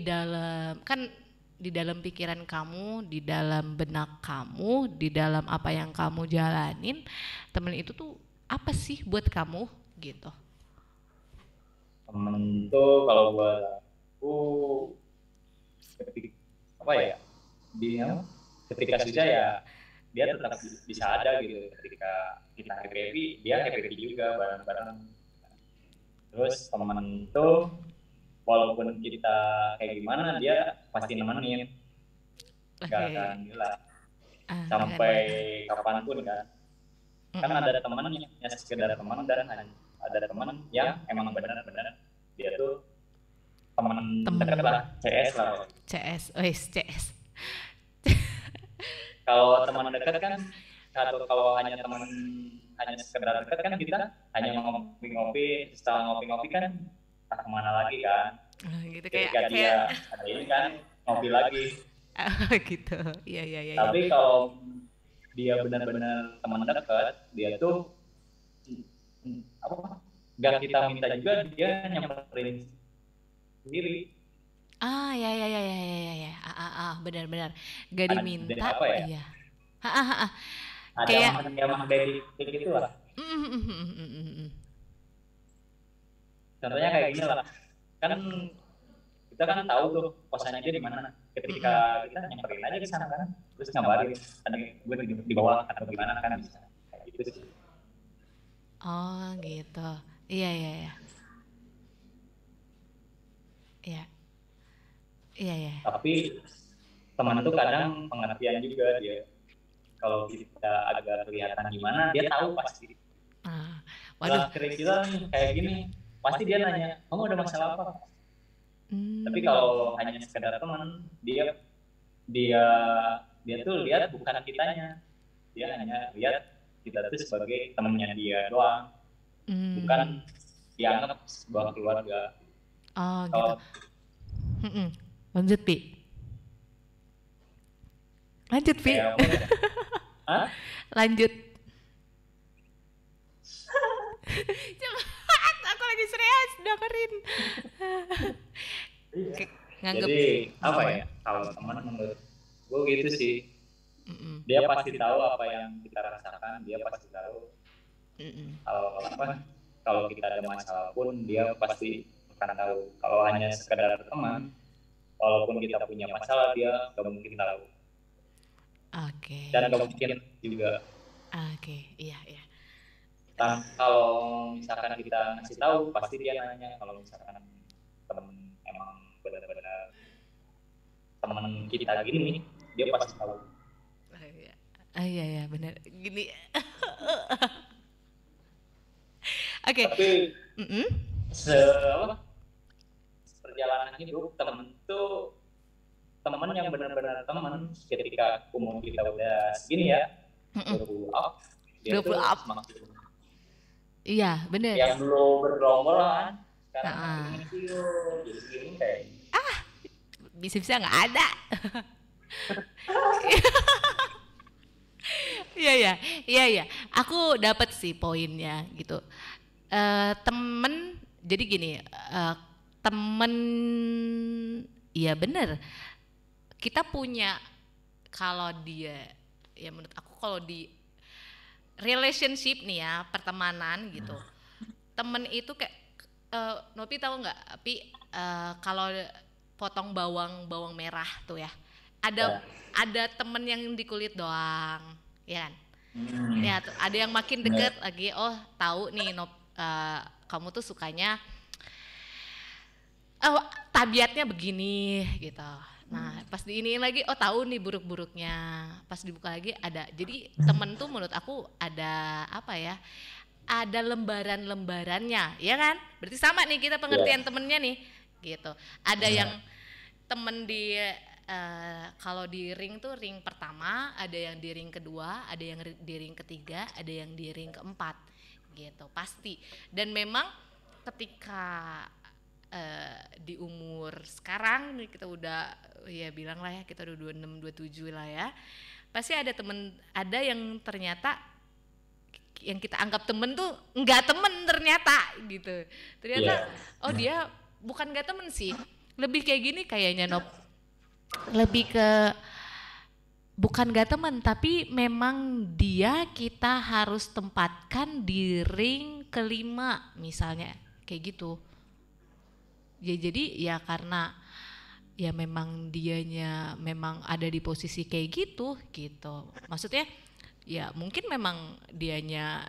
[SPEAKER 1] dalam, kan di dalam pikiran kamu, di dalam benak kamu, di dalam apa yang kamu jalanin, temen itu tuh apa sih buat kamu gitu?
[SPEAKER 2] Temen tuh kalau buat aku apa ya, dia ketika susah ya dia tetap bisa ada gitu. Ketika kita happy dia happy juga bareng-bareng. Terus temen tuh walaupun kita kayak gimana dia pasti nemenin, nggak
[SPEAKER 1] Oke.
[SPEAKER 2] akan hilang sampai
[SPEAKER 1] Kan.
[SPEAKER 2] kapanpun kan. Kan ada teman yang sekedar teman dan ada teman yang emang benar-benar dia tuh teman
[SPEAKER 1] Temen
[SPEAKER 2] dekat lah, CS lah.
[SPEAKER 1] CS, wes CS.
[SPEAKER 2] Kalau teman dekat kan, atau kalau hanya teman hanya sekedar dekat kan kita hanya ngopi-ngopi, setelah ngopi-ngopi kan tak kemana lagi kan.
[SPEAKER 1] Gitu
[SPEAKER 2] Ketika dia ada ini kan ngopi lagi.
[SPEAKER 1] gitu. Iya.
[SPEAKER 2] Tapi kalau dia benar-benar teman dekat, dia tuh apa? Gak kita minta juga dia nyamperin sendiri.
[SPEAKER 1] Ya. Benar. Gak
[SPEAKER 2] Ada
[SPEAKER 1] diminta,
[SPEAKER 2] apa ya?
[SPEAKER 1] iya. Ah.
[SPEAKER 2] Ada
[SPEAKER 1] Kayak
[SPEAKER 2] emang kayak gitu lah. Contohnya kayak gini lah. Kan kita kan tahu tuh kosannya dia di mana. Ketika kita nyamperin aja ke sana kan, terus ngabarin, ada gue di bawah atau gimana kan bisa. Kayak gitu sih.
[SPEAKER 1] Oh gitu. Iya. Iya.
[SPEAKER 2] Tapi teman itu kadang pengertian juga dia. Kalau kita agak kelihatan gimana, dia tahu pasti.
[SPEAKER 1] Waduh.
[SPEAKER 2] Lah kira-kira nih kayak gini, pasti dia nanya, kamu ada masalah apa? Tapi kalau hanya sekedar teman, dia tuh lihat bukan kitanya, dia hanya lihat kita tuh sebagai temannya dia doang, bukan dianggap sebuah keluarga.
[SPEAKER 1] Oh gitu. Lanjut Pi. Lanjut, Vi.
[SPEAKER 2] Kayak apa ya? Hah?
[SPEAKER 1] Lanjut. Cepat, aku lagi serius dengerin.
[SPEAKER 2] Iya.
[SPEAKER 1] Nganggep.
[SPEAKER 2] Jadi apa ya? Kalau teman menurut gue gitu sih.
[SPEAKER 1] Mm-mm.
[SPEAKER 2] Dia pasti tahu apa yang kita rasakan. Dia pasti tahu
[SPEAKER 1] Mm-mm.
[SPEAKER 2] kalau kita ada masalah pun dia pasti akan tahu. Kalau hanya sekedar teman, walaupun kita punya masalah dia gak mungkin tahu.
[SPEAKER 1] Oke.
[SPEAKER 2] Dan gak mungkin juga.
[SPEAKER 1] Oke, iya.
[SPEAKER 2] Kalau misalkan kita ngasih tahu, pasti dia nanya. Kalau misalkan temen emang benar-benar temen kita gini, dia pasti tahu.
[SPEAKER 1] Iya benar. Gini. Oke.
[SPEAKER 2] Tapi
[SPEAKER 1] Mm-mm.
[SPEAKER 2] perjalanan hidup temen tuh teman yang benar-benar teman ketika umur kita udah segini ya, 20 up, dia
[SPEAKER 1] 20
[SPEAKER 2] tuh
[SPEAKER 1] up.
[SPEAKER 2] semakin
[SPEAKER 1] Iya, benar.
[SPEAKER 2] yang dulu bergerombolan sekarang
[SPEAKER 1] Heeh.
[SPEAKER 2] makin kecil, jadi segini kayak
[SPEAKER 1] Bisa-bisa nggak ada. Iya. Aku dapat sih poinnya gitu. Temen, jadi gini, temen, iya bener. Kita punya, kalau dia, ya menurut aku kalau di relationship nih ya, pertemanan gitu, temen itu kayak, Nopi tahu nggak? Tapi kalau potong bawang merah tuh ya, ada temen yang di kulit doang, ya kan? Ya, ada yang makin deket lagi. Oh, tahu nih, kamu tuh sukanya tabiatnya begini gitu. Nah, pas diiniin lagi, oh tahu nih buruk-buruknya. Pas dibuka lagi ada. Jadi temen tuh menurut aku ada apa ya? Ada lembaran-lembarannya, ya kan? Berarti sama nih kita pengertian temennya nih, gitu. Ada yang temen di kalau di ring tuh ring pertama, ada yang di ring kedua, ada yang di ring ketiga, ada yang di ring keempat, gitu pasti. Dan memang ketika di umur sekarang nih kita udah ya bilang lah ya kita udah 26, 27 lah ya, pasti ada temen, ada yang ternyata yang kita anggap temen tuh nggak temen ternyata gitu. Ternyata oh dia bukan nggak temen sih, lebih kayak gini kayaknya Nop, lebih ke bukan gak teman, tapi memang dia kita harus tempatkan di ring kelima misalnya kayak gitu ya. Jadi ya karena ya memang dianya memang ada di posisi kayak gitu maksudnya ya mungkin memang dianya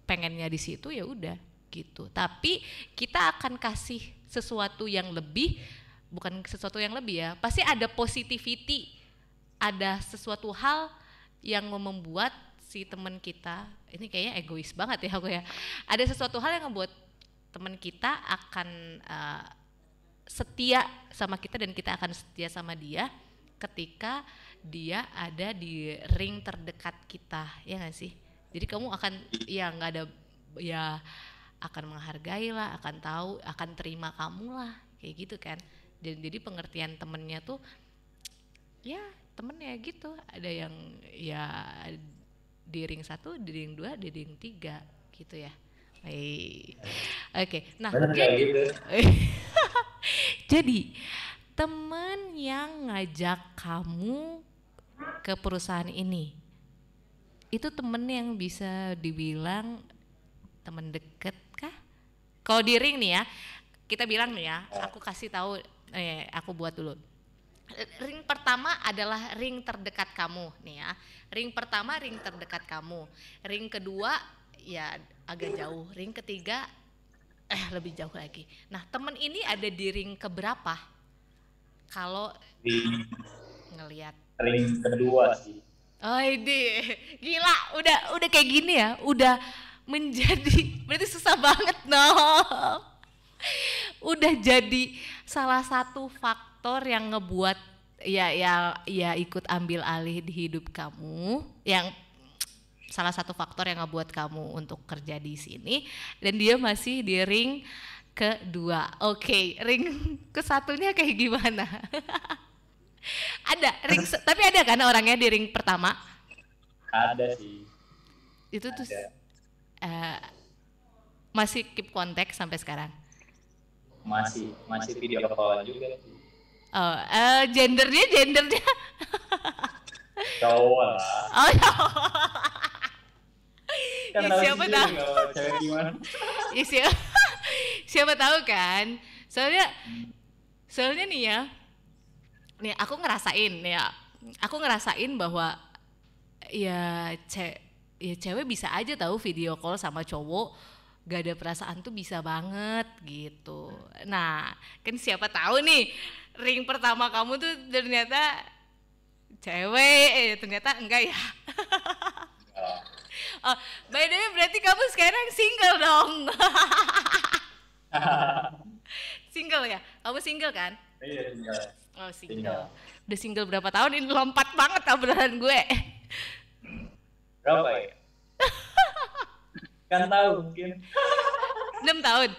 [SPEAKER 1] pengennya di situ ya udah gitu, tapi kita akan kasih sesuatu yang lebih, bukan sesuatu yang lebih ya, pasti ada positivity, ada sesuatu hal yang membuat si teman kita, ini kayaknya egois banget ya aku ya, ada sesuatu hal yang membuat teman kita akan setia sama kita dan kita akan setia sama dia ketika dia ada di ring terdekat kita, ya nggak sih? Jadi kamu akan ya nggak ada ya akan menghargai lah, akan tahu, akan terima kamu lah, kayak gitu kan. Dan jadi pengertian temennya tuh ya temennya gitu, ada yang ya di ring 1, di ring 2, di ring 3 gitu ya. Oke. Nah
[SPEAKER 2] gitu.
[SPEAKER 1] Jadi teman yang ngajak kamu ke perusahaan ini itu temen yang bisa dibilang temen deket kah? Kalau di ring nih ya, kita bilang nih ya, aku kasih tahu, aku buat dulu. Ring pertama adalah ring terdekat kamu nih ya. Ring pertama ring terdekat kamu. Ring kedua ya agak jauh. Ring ketiga lebih jauh lagi. Nah temen ini ada di ring keberapa? Kalau ngelihat
[SPEAKER 2] ring kedua sih.
[SPEAKER 1] Oh ini gila, udah kayak gini ya, udah menjadi berarti susah banget udah jadi salah satu faktor yang ngebuat ya ikut ambil alih di hidup kamu, yang salah satu faktor yang ngebuat kamu untuk kerja di sini, dan dia masih di ring kedua. Oke, ring kesatunya kayak gimana? Ada tapi ada kan orangnya di ring pertama?
[SPEAKER 2] Ada sih.
[SPEAKER 1] Itu tuh
[SPEAKER 2] Ada.
[SPEAKER 1] masih keep kontak sampai sekarang?
[SPEAKER 2] Masih video call juga sih.
[SPEAKER 1] Oh, gendernya
[SPEAKER 2] Cowok lah.
[SPEAKER 1] oh
[SPEAKER 2] Kan
[SPEAKER 1] ya,
[SPEAKER 2] tahu
[SPEAKER 1] siapa
[SPEAKER 2] sendiri
[SPEAKER 1] tahu
[SPEAKER 2] kalau cewek gimana.
[SPEAKER 1] ya, siapa tahu kan, soalnya nih ya, nih aku ngerasain bahwa ya cewek bisa aja tahu video call sama cowok gak ada perasaan tuh bisa banget gitu. Nah kan siapa tahu nih ring pertama kamu tuh ternyata cewek, ternyata enggak ya. Oh, by the way berarti kamu sekarang single dong. Single ya? Kamu single kan?
[SPEAKER 2] Iya, tinggal.
[SPEAKER 1] Oh single. Udah single berapa tahun? Ini lompat banget obrolan gue.
[SPEAKER 2] Berapa ya? Kan tahu mungkin.
[SPEAKER 1] 6 tahun.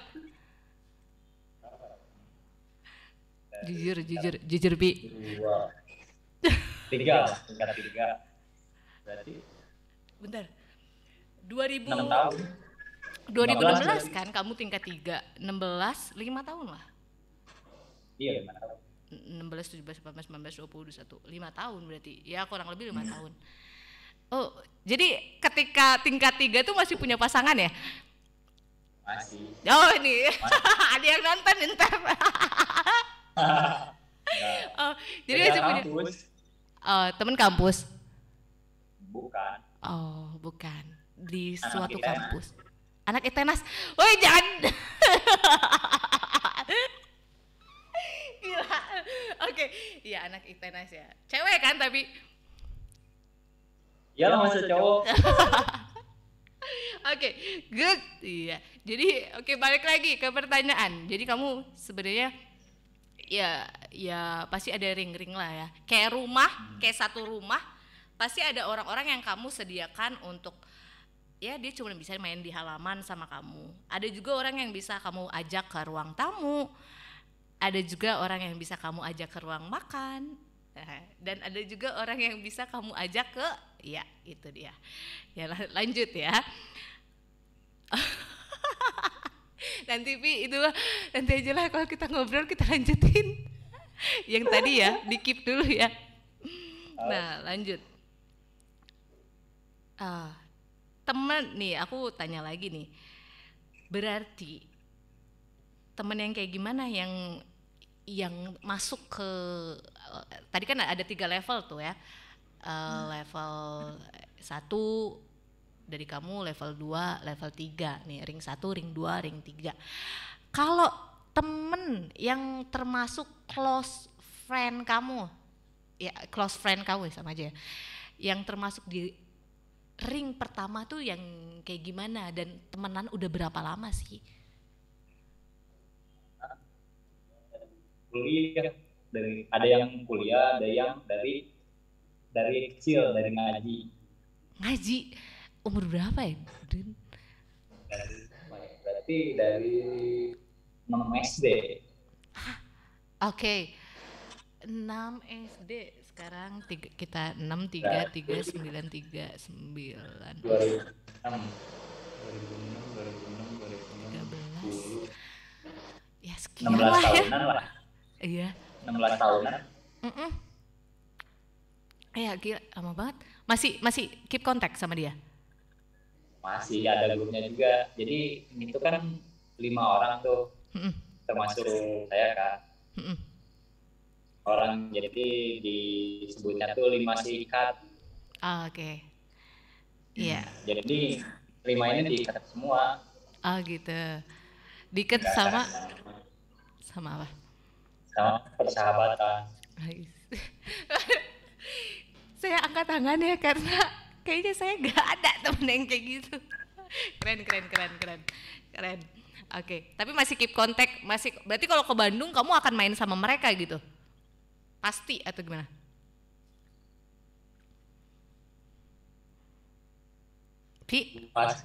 [SPEAKER 1] Jujur Bi.
[SPEAKER 2] 2, 3, tingkat 3. Berarti
[SPEAKER 1] Bentar.
[SPEAKER 2] 6 tahun.
[SPEAKER 1] 2016 kan kamu tingkat 3. 16 5 tahun lah.
[SPEAKER 2] Iya, 5 tahun.
[SPEAKER 1] 16, 17, 18, 19, 20, 21. 5 tahun berarti. Ya kurang lebih 5 tahun. Oh, jadi ketika tingkat 3 tuh masih punya pasangan ya?
[SPEAKER 2] Masih.
[SPEAKER 1] Oh ini, ada yang nonton ntar. Oh, jadi masih punya. Oh, temen kampus?
[SPEAKER 2] Bukan.
[SPEAKER 1] Oh, bukan. Di
[SPEAKER 2] Anak
[SPEAKER 1] suatu
[SPEAKER 2] ITENAS.
[SPEAKER 1] kampus. Anak ITENAS. Woi, jangan. Gila. Oke, iya anak ITENAS ya. Cewek kan tapi.
[SPEAKER 2] Ya lah masa cowok.
[SPEAKER 1] Oke, good. Iya. Jadi balik lagi ke pertanyaan. Jadi kamu sebenarnya ya pasti ada ring-ring lah ya. Kayak satu rumah pasti ada orang-orang yang kamu sediakan untuk ya dia cuma bisa main di halaman sama kamu. Ada juga orang yang bisa kamu ajak ke ruang tamu. Ada juga orang yang bisa kamu ajak ke ruang makan. Dan ada juga orang yang bisa kamu ajak ke, ya itu dia. Ya lanjut ya. Nanti aja lah kalau kita ngobrol kita lanjutin. Yang tadi ya, di keep dulu ya. Nah lanjut. Teman nih, aku tanya lagi nih. Berarti teman yang kayak gimana yang masuk ke tadi kan ada 3 level tuh ya. Level 1 dari kamu, level 2, level 3 nih, ring 1, ring 2, ring 3. Kalau temen yang termasuk close friend kamu, ya close friend kamu sama aja ya, yang termasuk di ring pertama tuh yang kayak gimana dan temenan udah berapa lama sih?
[SPEAKER 2] Kuliah, ada yang kuliah, ada yang dari kecil, dari ngaji.
[SPEAKER 1] Ngaji umur berapa ya?
[SPEAKER 2] Berarti dari 6 SD.
[SPEAKER 1] Oke. 6 SD sekarang kita 6 3 3 9 3 9
[SPEAKER 2] 2006
[SPEAKER 1] ya sekian lah ya.
[SPEAKER 2] 16 tahunan lah.
[SPEAKER 1] Iya.
[SPEAKER 2] 16 tahunan.
[SPEAKER 1] Ya gila, lama banget. Masih keep kontak sama dia?
[SPEAKER 2] Masih ada grupnya juga. Jadi itu kan 5 orang tuh, termasuk saya kan. Orang, jadi disebutnya tuh 5 sikat.
[SPEAKER 1] Oke. Iya.
[SPEAKER 2] Jadi 5 ini diikat semua.
[SPEAKER 1] Oh gitu. Diikat sama apa?
[SPEAKER 2] Sama persahabatan.
[SPEAKER 1] Saya angkat tangan ya karena kayaknya saya gak ada temen yang kayak gitu. Keren. Oke, tapi masih keep kontak, berarti kalau ke Bandung kamu akan main sama mereka gitu? Pasti atau gimana?
[SPEAKER 2] Pas,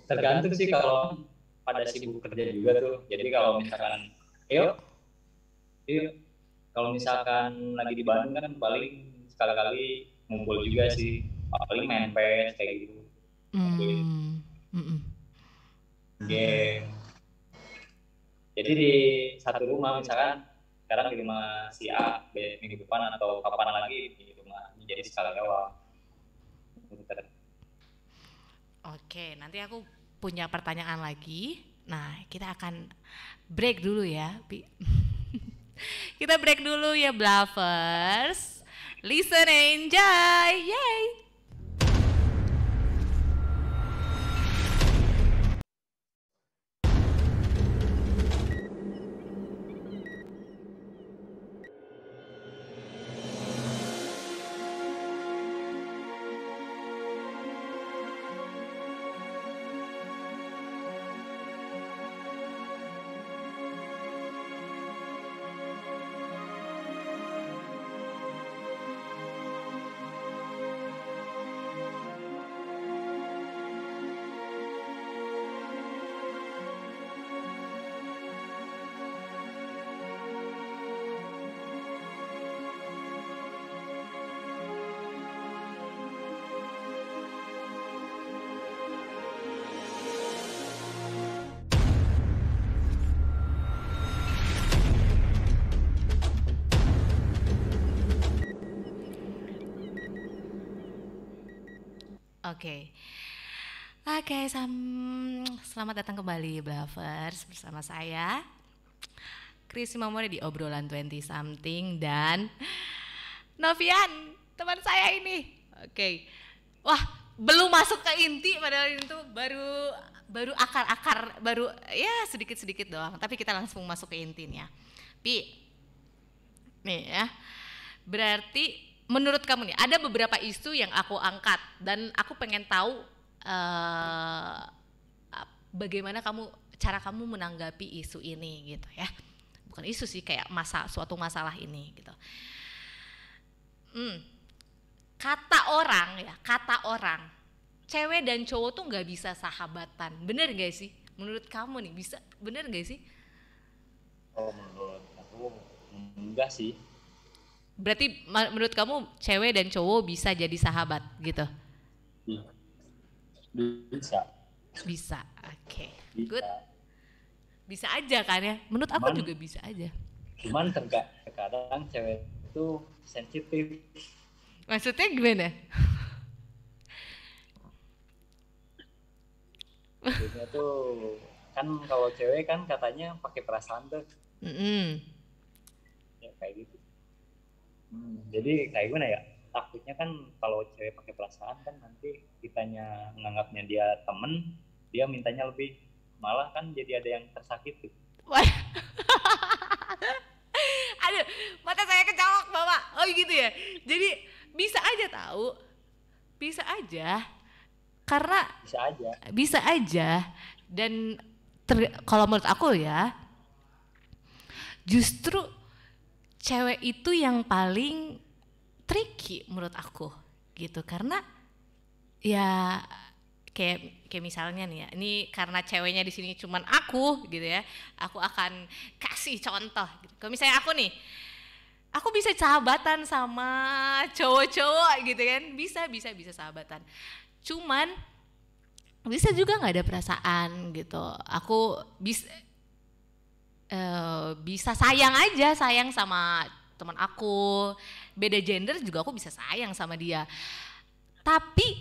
[SPEAKER 2] tergantung sih, kalau pada sibuk kerja juga tuh. Jadi kalau misalkan, yuk kalau misalkan lagi di Bandung kan paling sekali-kali ngumpul juga sih, paling main PS kayak gitu, ngumpulin game. Jadi di satu rumah misalkan sekarang di rumah si A minggu depan atau kapan lagi di rumah ini, jadi sekali lewat.
[SPEAKER 1] Oke, nanti aku punya pertanyaan lagi. Nah, kita akan break dulu ya, Pi. Kita break dulu ya, Bluffers. Listen and enjoy. Yay! Oke. Oke, selamat datang kembali Bluffers bersama saya Chris Mamore di obrolan 20 something dan Novian, teman saya ini. Oke. Wah, belum masuk ke inti padahal itu baru akar-akar, baru ya sedikit-sedikit doang, tapi kita langsung masuk ke intinya. Pi. Nih ya. Berarti menurut kamu nih, ada beberapa isu yang aku angkat dan aku pengen tahu bagaimana cara kamu menanggapi isu ini gitu ya. Bukan isu sih, kayak suatu masalah ini gitu. Kata orang, cewek dan cowok tuh nggak bisa sahabatan, bener gak sih? Menurut kamu nih bisa, bener gak sih?
[SPEAKER 2] Oh, menurut aku enggak sih.
[SPEAKER 1] Berarti menurut kamu cewek dan cowok bisa jadi sahabat gitu?
[SPEAKER 2] Bisa.
[SPEAKER 1] Bisa, oke. Good. Bisa aja kan ya? Menurut aku juga bisa aja.
[SPEAKER 2] Cuman terkadang cewek itu sensitif.
[SPEAKER 1] Maksudnya gimana?
[SPEAKER 2] Maksudnya tuh kan kalau cewek kan katanya pakai perasaan tuh. Ya kayak gitu. Jadi kayak gimana ya, takutnya kan kalau cewek pakai perasaan kan nanti kitanya menganggapnya dia temen, dia mintanya lebih, malah kan jadi ada yang tersakiti.
[SPEAKER 1] Aduh, mata saya kecolok Bapak. Oh gitu ya. Jadi bisa aja tahu, bisa aja, karena bisa aja. Dan kalau menurut aku ya, justru cewek itu yang paling tricky menurut aku gitu, karena ya kayak misalnya nih ya, ini karena ceweknya di sini cuman aku gitu ya, aku akan kasih contoh gitu. Kalau misalnya aku nih, aku bisa sahabatan sama cowok-cowok gitu kan, bisa sahabatan, cuman bisa juga nggak ada perasaan gitu. Aku bisa sayang sama teman aku, beda gender juga aku bisa sayang sama dia, tapi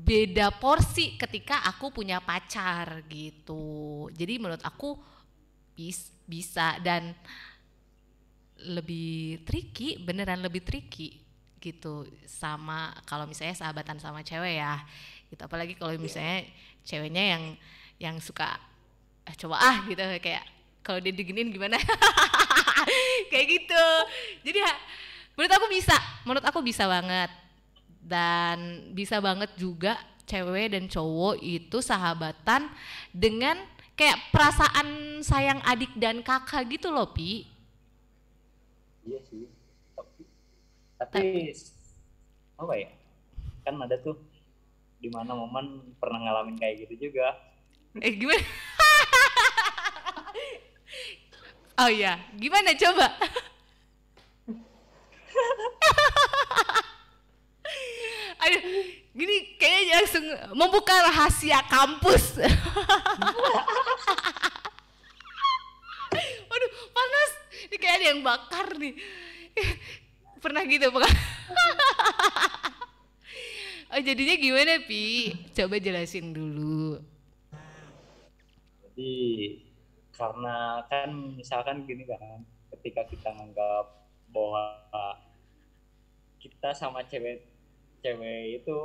[SPEAKER 1] beda porsi ketika aku punya pacar gitu. Jadi menurut aku bisa, dan lebih tricky, beneran lebih tricky gitu sama kalau misalnya sahabatan sama cewek ya gitu. Apalagi kalau misalnya ceweknya yang suka coba gitu, kayak kalau dia diginin gimana kayak gitu. Jadi menurut aku bisa banget, dan bisa banget juga cewek dan cowok itu sahabatan dengan kayak perasaan sayang adik dan kakak gitu loh, Pi.
[SPEAKER 2] Iya sih, tapi apa ya, kan ada tuh di mana momen pernah ngalamin kayak gitu juga.
[SPEAKER 1] Gimana? Oh iya, gimana coba? membuka rahasia kampus. Waduh, panas. Ini kayak ada yang bakar nih. Pernah gitu, Pak? Oh, jadinya gimana, Pi? Coba jelasin dulu.
[SPEAKER 2] Jadi karena kan misalkan gini kan, ketika kita nganggap bahwa kita sama cewek itu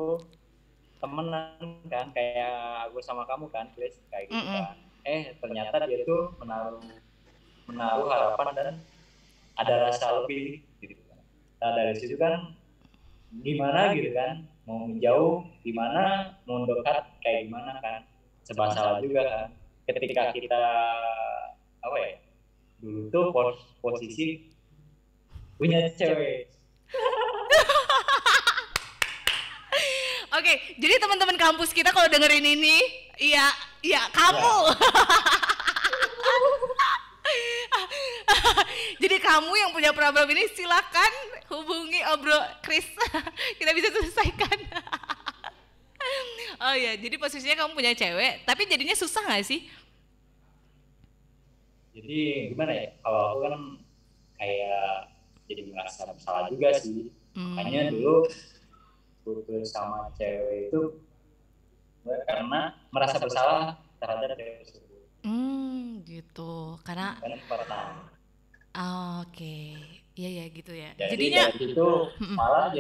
[SPEAKER 2] temenan kan, kayak aku sama kamu kan, Grace, kayak gitu kan. Ternyata dia tuh menaruh harapan dan ada rasa lebih gitu kan. Nah dari situ kan gimana gitu kan, mau menjauh gimana, mau dekat kayak gimana kan, serba salah juga kan. Ketika kita apa ya, dulu tuh posisi punya cewek.
[SPEAKER 1] Oke, jadi teman-teman kampus kita kalau dengerin ini, iya kamu. Jadi kamu yang punya problem ini silakan hubungi Bro Chris. Kita bisa selesaikan. Oh ya, jadi posisinya kamu punya cewek, tapi jadinya susah nggak sih?
[SPEAKER 2] Jadi gimana ya? Kalau aku kan kayak jadi merasa bersalah juga sih. Makanya dulu putus sama cewek itu karena merasa bersalah terhadap cewek tersebut.
[SPEAKER 1] Gitu. Karena
[SPEAKER 2] pertama.
[SPEAKER 1] Oke. Iya gitu ya.
[SPEAKER 2] Jadi
[SPEAKER 1] jadinya
[SPEAKER 2] dari situ malah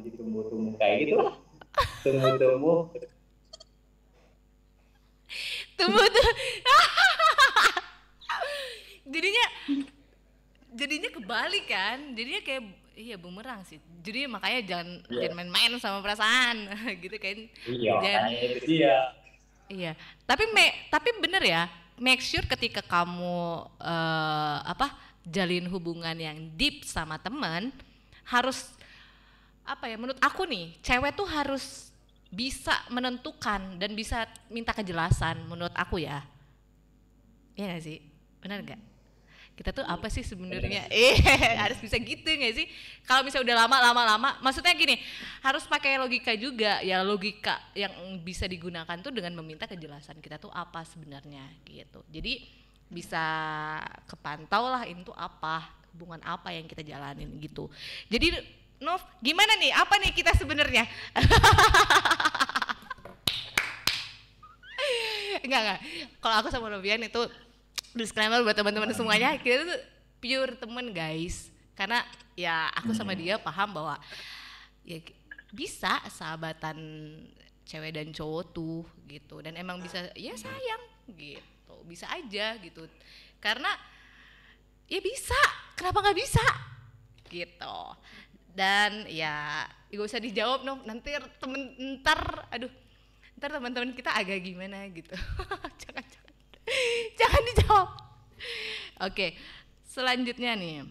[SPEAKER 2] jadi tumbuh kayak gitu lah. Tumbuh.
[SPEAKER 1] jadinya kebalik kan, jadinya kayak bumerang sih. Jadi makanya jangan main-main sama perasaan gitu kan. Iya, tapi bener ya, make sure ketika kamu jalin hubungan yang deep sama teman, harus menurut aku nih, cewek tuh harus bisa menentukan dan bisa minta kejelasan menurut aku ya. Iya gak sih? Benar gak? Kita tuh apa sih sebenarnya? Harus bisa gitu gak sih? Kalau misalnya udah lama, maksudnya gini, harus pakai logika juga ya, logika yang bisa digunakan tuh dengan meminta kejelasan kita tuh apa sebenarnya gitu. Jadi bisa kepantau lah itu apa, hubungan apa yang kita jalanin gitu. Jadi Nov, gimana nih? Apa nih kita sebenarnya? Enggak. Kalau aku sama Novian itu disclaimer buat teman-teman semuanya, kita tuh pure temen guys. Karena ya aku sama dia paham bahwa ya bisa sahabatan cewek dan cowok tuh gitu. Dan emang bisa ya sayang gitu, bisa aja gitu. Karena ya bisa, kenapa nggak bisa gitu. Dan ya gak usah dijawab Nov, nanti ntar teman-teman kita agak gimana gitu. jangan dijawab. Oke, selanjutnya nih,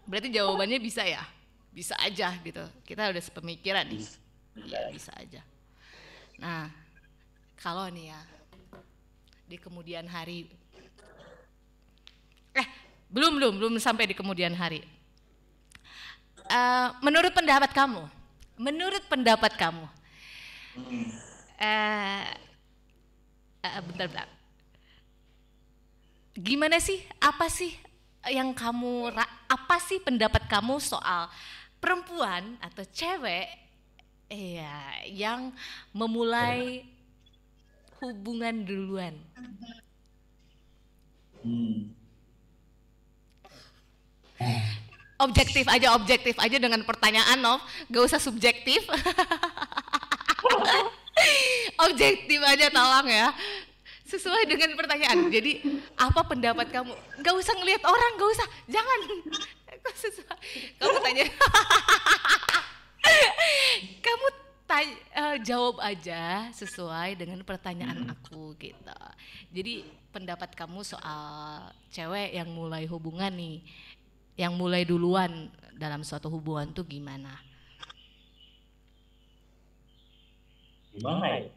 [SPEAKER 1] berarti jawabannya bisa ya, bisa aja gitu, kita udah sepemikiran nih. Iya bisa aja. Nah kalau nih ya di kemudian hari, belum sampai di kemudian hari. Menurut pendapat kamu, bentar. Gimana sih? Apa sih pendapat kamu soal perempuan atau cewek yang memulai hubungan duluan? Objektif aja dengan pertanyaan, Nov, gak usah subjektif. Objektif aja tolong ya, sesuai dengan pertanyaan. Jadi apa pendapat kamu? Gak usah ngelihat orang, gak usah, jangan. Kamu tanya. Kamu jawab aja sesuai dengan pertanyaan aku gitu. Jadi pendapat kamu soal cewek yang mulai hubungan nih, yang mulai duluan dalam suatu hubungan tuh gimana?
[SPEAKER 2] Gimana ya?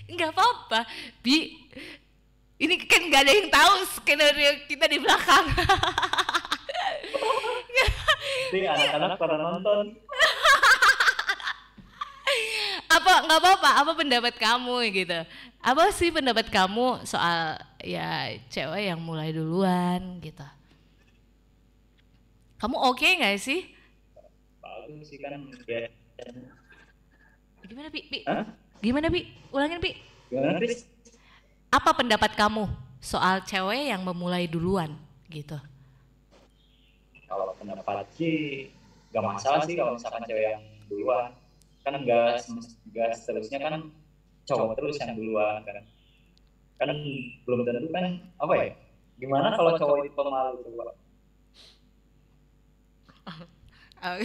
[SPEAKER 1] Enggak apa-apa, Bi. Ini kan gak ada yang tahu skenario kita di belakang.
[SPEAKER 2] Ini anak-anak pada nonton.
[SPEAKER 1] nggak apa-apa, apa pendapat kamu gitu? Apa sih pendapat kamu soal ya cewek yang mulai duluan gitu? Kamu oke nggak sih?
[SPEAKER 2] Bagus sih kan ya.
[SPEAKER 1] Gimana Pi?
[SPEAKER 2] Hah?
[SPEAKER 1] Gimana Pi? Ulangin Pi.
[SPEAKER 2] Gimana Chris?
[SPEAKER 1] Apa pendapat kamu soal cewek yang memulai duluan gitu?
[SPEAKER 2] Kalau pendapat sih gak masalah sih kalau misalkan cewek yang duluan, kan gak seterusnya kan cowok terus yang duluan kan belum tentu kan, apa ya, gimana kalau cowok itu pemalu coba.
[SPEAKER 1] Oh,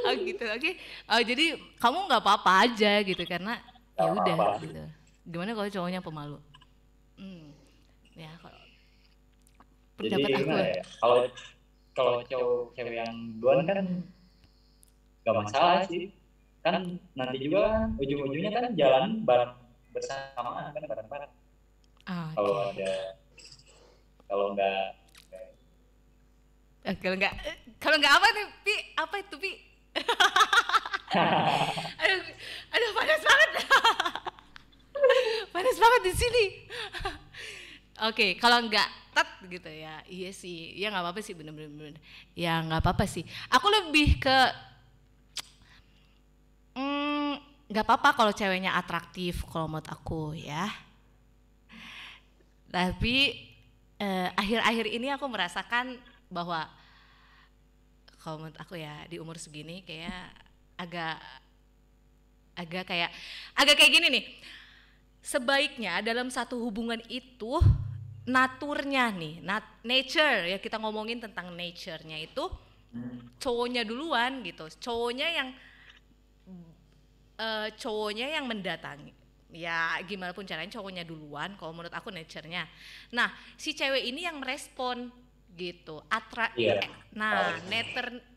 [SPEAKER 1] oh gitu, oke. Oh jadi kamu nggak apa-apa aja gitu karena
[SPEAKER 2] Gak
[SPEAKER 1] ya udah
[SPEAKER 2] apa-apa.
[SPEAKER 1] gitu. Gimana kalau cowoknya pemalu? Ya kalau
[SPEAKER 2] Jadi
[SPEAKER 1] pendapat aku
[SPEAKER 2] gimana ya, kalau kalau cewek yang duluan kan gak masalah sih, kan nanti juga kan ujung-ujungnya kan jalan bareng bersamaan kan, bareng-bareng. Kalau
[SPEAKER 1] oke.
[SPEAKER 2] ada, kalau nggak
[SPEAKER 1] Kalau nggak apa nih Pi? Apa itu Pi? aduh, aduh panas banget. Panas banget di sini. Oke, kalau nggak tet gitu ya, iya sih, ya nggak apa-apa sih, bener-bener, ya nggak apa-apa sih. Aku lebih ke nggak apa-apa kalau ceweknya atraktif kalau menurut aku ya. Tapi akhir-akhir ini aku merasakan bahwa kalau menurut aku ya di umur segini kayak agak agak kayak agak kayak gini nih. Sebaiknya dalam satu hubungan itu naturnya nih, nature ya, kita ngomongin tentang nature-nya itu cowoknya duluan gitu. Cowoknya yang mendatangi. Ya gimana pun caranya cowoknya duluan kalau menurut aku nature-nya. Nah, si cewek ini yang merespon gitu.
[SPEAKER 2] iya.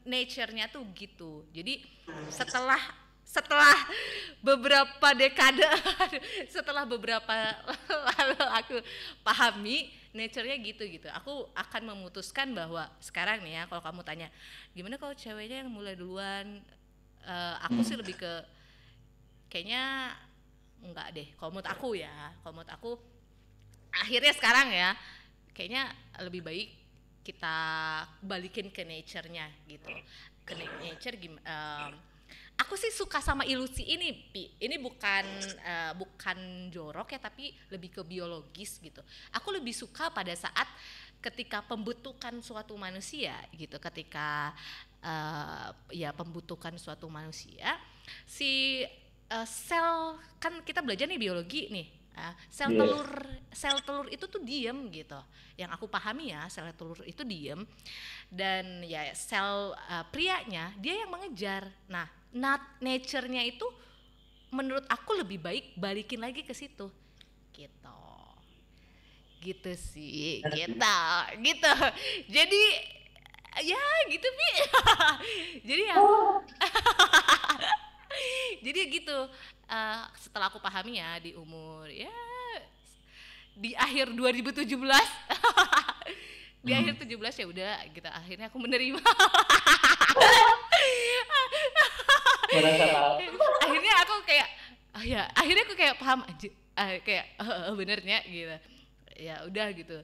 [SPEAKER 1] Nature-nya tuh gitu. Jadi setelah beberapa dekade setelah beberapa lalu aku pahami nature-nya gitu. Aku akan memutuskan bahwa sekarang nih ya, kalau kamu tanya gimana kalau ceweknya yang mulai duluan, aku sih lebih ke kayaknya enggak deh. Kalau menurut aku akhirnya sekarang ya kayaknya lebih baik kita balikin ke nature-nya gitu. Ke nature aku sih suka sama ilusi ini, Pi. Ini bukan jorok ya, tapi lebih ke biologis gitu. Aku lebih suka pada saat ketika pembentukan suatu manusia gitu, ketika ya pembentukan suatu manusia, si sel, kan kita belajar nih biologi nih. Sel telur itu tuh diem gitu. Yang aku pahami ya, sel telur itu diem, dan ya sel prianya dia yang mengejar. Nah, nature-nya itu menurut aku lebih baik balikin lagi ke situ gitu sih, gitu. Jadi ya gitu Pi. Jadi ya jadi gitu. Setelah aku pahami ya di umur ya di akhir 2017 di akhir 17 ya udah gitu, akhirnya aku menerima. Akhirnya aku kayak akhirnya aku kayak paham kayak benernya gitu. Ya udah gitu.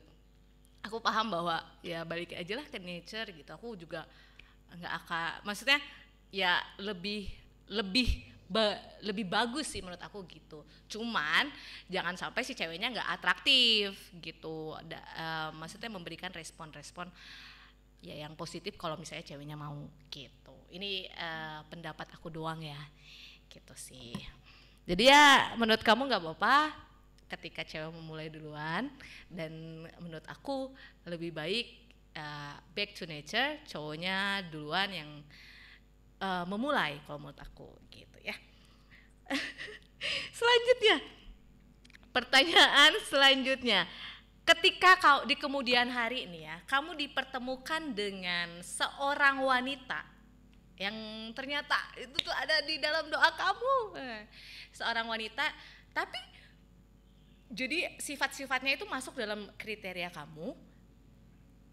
[SPEAKER 1] Aku paham bahwa ya balik aja lah ke nature gitu. Aku juga nggak akan, maksudnya ya lebih bagus sih menurut aku gitu. Cuman jangan sampai si ceweknya nggak atraktif gitu. Maksudnya memberikan respon-respon ya yang positif kalau misalnya ceweknya mau gitu. Ini pendapat aku doang ya, gitu sih. Jadi ya menurut kamu nggak apa-apa ketika cewek memulai duluan, dan menurut aku lebih baik back to nature, cowoknya duluan yang memulai kalau menurut aku gitu ya. Selanjutnya, pertanyaan selanjutnya, ketika kau di kemudian hari ini ya, kamu dipertemukan dengan seorang wanita yang ternyata itu tuh ada di dalam doa kamu, seorang wanita, tapi jadi sifat-sifatnya itu masuk dalam kriteria kamu,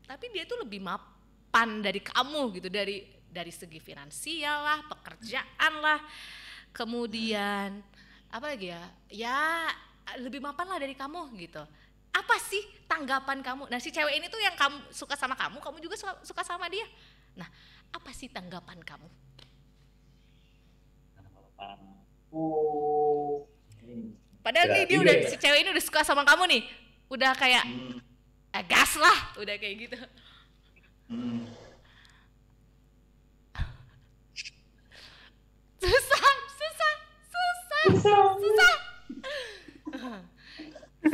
[SPEAKER 1] tapi dia tuh lebih mapan dari kamu gitu, dari segi finansial lah, pekerjaan lah, kemudian apa lagi ya, ya lebih mapan lah dari kamu gitu. Apa sih tanggapan kamu? Nah si cewek ini tuh yang kamu suka sama kamu juga suka sama dia. Nah apa sih tanggapan kamu?
[SPEAKER 2] Oh,
[SPEAKER 1] Padahal nih dia udah si cewek ini udah suka sama kamu nih, udah kayak gas lah, udah kayak gitu.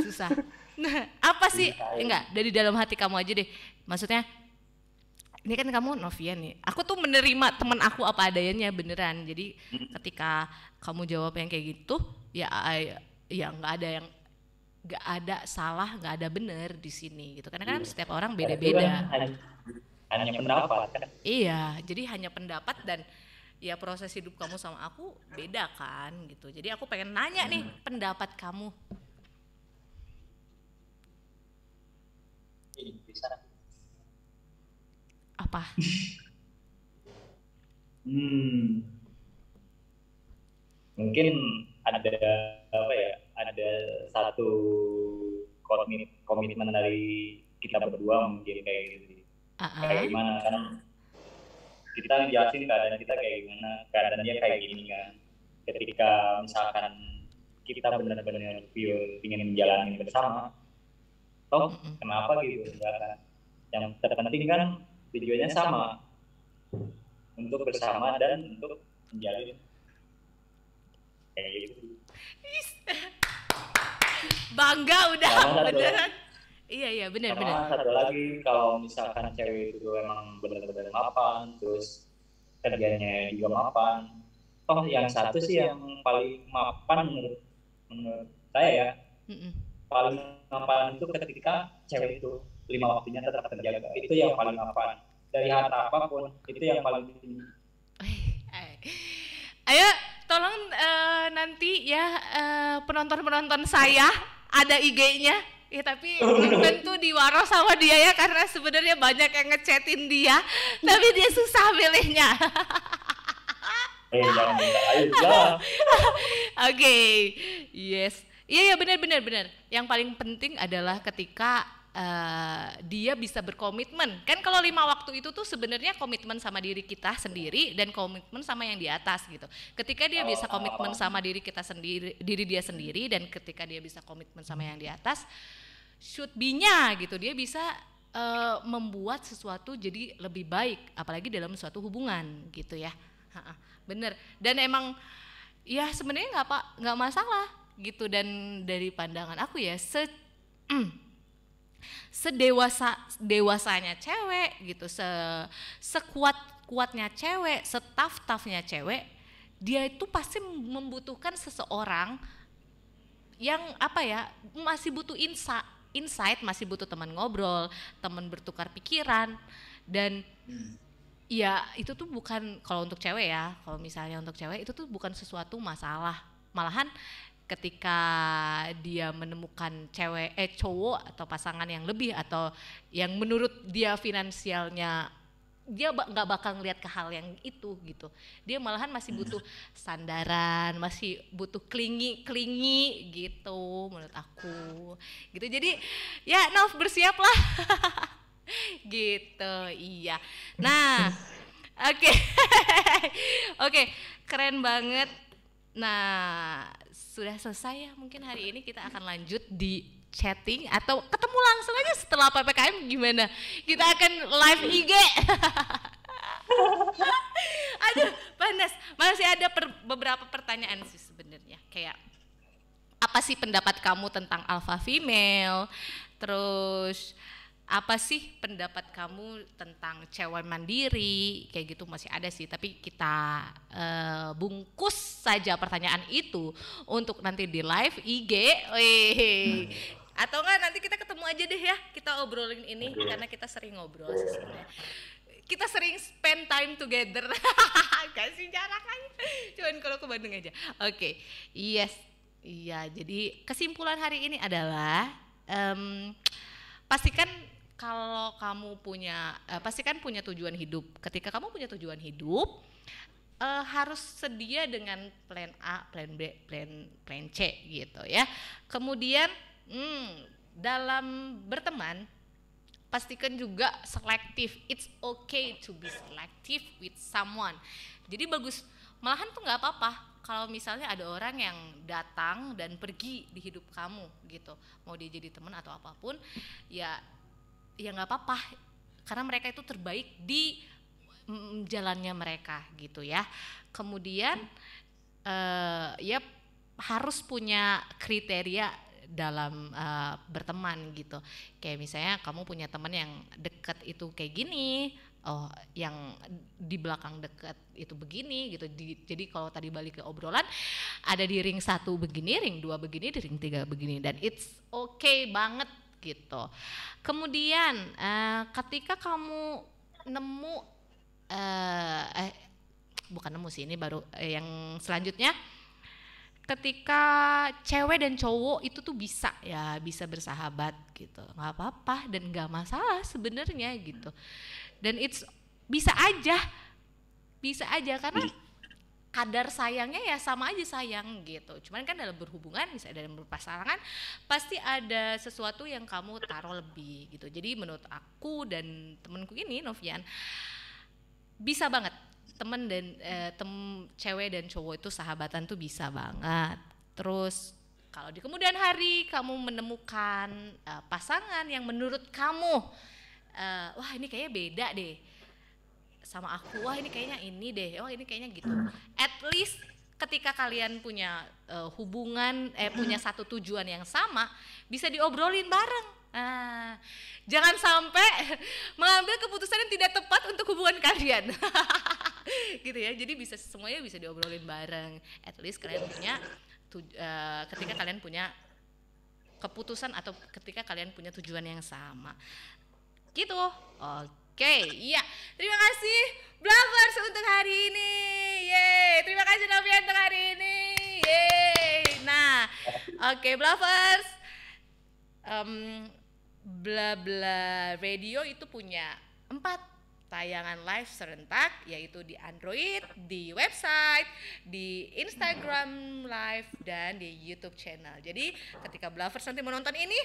[SPEAKER 1] Susah. Nah, apa sih? Enggak, dari dalam hati kamu aja deh. Maksudnya, ini kan kamu Novian nih. Aku tuh menerima teman aku apa adanya beneran. Jadi ketika kamu jawab yang kayak gitu, ya nggak ada salah, nggak ada bener di sini gitu. Karena kan setiap orang beda-beda.
[SPEAKER 2] Hanya pendapat kan?
[SPEAKER 1] Iya, jadi hanya pendapat dan ya proses hidup kamu sama aku beda kan gitu. Jadi aku pengen nanya nih pendapat kamu.
[SPEAKER 2] Bisa.
[SPEAKER 1] Apa?
[SPEAKER 2] Mungkin ada apa ya? Ada satu komitmen dari kita berdua mungkin kayak gitu. Kayak gimana kan? Kita ngejelasin keadaan kita kayak gimana, keadaan dia kayak gini kan. Ketika misalkan kita benar-benar pure ingin menjalani bersama, toh kenapa gitu enggak kan? Yang terpenting kan tujuannya sama, untuk bersama dan untuk menjalin kayak gitu.
[SPEAKER 1] Bangga udah beneran. Iya benar.
[SPEAKER 2] Satu lagi, kalau misalkan cewek itu emang benar-benar mapan, terus kerjanya juga mapan, toh yang satu sih yang paling mapan menurut saya ya, paling mapan itu ketika cewek itu 5 waktunya tetap terjaga, itu yang paling mapan. Dari harta apapun, itu yang paling tinggi.
[SPEAKER 1] Ayo tolong nanti ya penonton saya ada IG-nya. Ya tapi belum tentu diwaros sama dia ya, karena sebenarnya banyak yang ngechatin dia, tapi dia susah milihnya.
[SPEAKER 2] Jangan minta aja.
[SPEAKER 1] Oke, yes. Iya benar. Yang paling penting adalah ketika dia bisa berkomitmen. Kan kalau 5 waktu itu tuh sebenarnya komitmen sama diri kita sendiri dan komitmen sama yang di atas gitu. Ketika dia bisa komitmen sama diri dia sendiri, dan ketika dia bisa komitmen sama yang di atas, should be-nya gitu, dia bisa membuat sesuatu jadi lebih baik, apalagi dalam suatu hubungan gitu ya. Bener. Dan emang ya sebenarnya nggak masalah gitu. Dan dari pandangan aku ya sedewasanya cewek gitu, sekuatnya cewek, setaf-tafnya cewek, dia itu pasti membutuhkan seseorang yang apa ya, masih butuh insight, masih butuh teman ngobrol, teman bertukar pikiran. Dan ya itu tuh bukan, kalau untuk cewek ya, kalau misalnya untuk cewek itu tuh bukan sesuatu masalah. Malahan ketika dia menemukan cowok atau pasangan yang lebih, atau yang menurut dia finansialnya, dia nggak bakal ngelihat ke hal yang itu gitu. Dia malahan masih butuh sandaran, masih butuh klingi gitu menurut aku. Gitu. Jadi ya Nov, bersiaplah. Gitu. Iya. Nah, oke. Oke, keren banget. Nah, sudah selesai ya. Mungkin hari ini kita akan lanjut di chatting atau ketemu langsung aja setelah PPKM, gimana? Kita akan live IG. Aduh, panas. Masih ada beberapa pertanyaan sih sebenarnya. Kayak apa sih pendapat kamu tentang alpha female? Terus apa sih pendapat kamu tentang cewek mandiri? Kayak gitu masih ada sih, tapi kita bungkus saja pertanyaan itu untuk nanti di live IG. Atau enggak nanti kita ketemu aja deh ya, kita obrolin ini karena kita sering ngobrol sih sebenarnya. Kita sering spend time together. Kasih jarak aja. Cuman kalau ke Bandung aja. Oke. Yes. Iya, jadi kesimpulan hari ini adalah pastikan kalau kamu punya pastikan punya tujuan hidup. Ketika kamu punya tujuan hidup, harus sedia dengan plan A, plan B, plan C gitu ya. Kemudian dalam berteman pastikan juga selektif. It's okay to be selective with someone. Jadi bagus, malahan tuh nggak apa-apa kalau misalnya ada orang yang datang dan pergi di hidup kamu gitu. Mau dia jadi teman atau apapun, ya nggak apa-apa. Karena mereka itu terbaik di jalannya mereka gitu ya. Kemudian ya harus punya kriteria dalam berteman gitu. Kayak misalnya kamu punya teman yang deket itu kayak gini, oh yang di belakang deket itu begini gitu. Jadi kalau tadi balik ke obrolan, ada di ring 1 begini, ring 2 begini, di ring 3 begini, dan it's okay banget gitu. Kemudian ketika kamu nemu bukan nemu sih, ini baru yang selanjutnya, ketika cewek dan cowok itu tuh bisa bersahabat gitu, nggak apa-apa dan nggak masalah sebenarnya gitu. Dan it's bisa aja karena kadar sayangnya ya sama aja sayang gitu. Cuman kan dalam berhubungan, misalnya dalam berpasangan, pasti ada sesuatu yang kamu taruh lebih gitu. Jadi menurut aku dan temenku ini, Novian, bisa banget temen dan cewek dan cowok itu sahabatan tuh bisa banget. Terus kalau di kemudian hari kamu menemukan pasangan yang menurut kamu wah ini kayaknya beda deh sama aku, wah ini kayaknya ini deh, wah ini kayaknya gitu. At least ketika kalian punya hubungan, punya satu tujuan yang sama, bisa diobrolin bareng. Jangan sampai mengambil keputusan yang tidak tepat untuk hubungan kalian. Gitu ya. Jadi semuanya bisa diobrolin bareng. At least kalian punya ketika kalian punya keputusan atau ketika kalian punya tujuan yang sama. Gitu. Oke, iya. Terima kasih Bluffers untuk hari ini. Yeay. Terima kasih Novian untuk hari ini. Yeay. Nah, oke Bluffers. Bla Bla Radio itu punya 4 tayangan live serentak, yaitu di Android, di website, di Instagram Live, dan di YouTube channel. Jadi ketika Bluffers nanti menonton ini,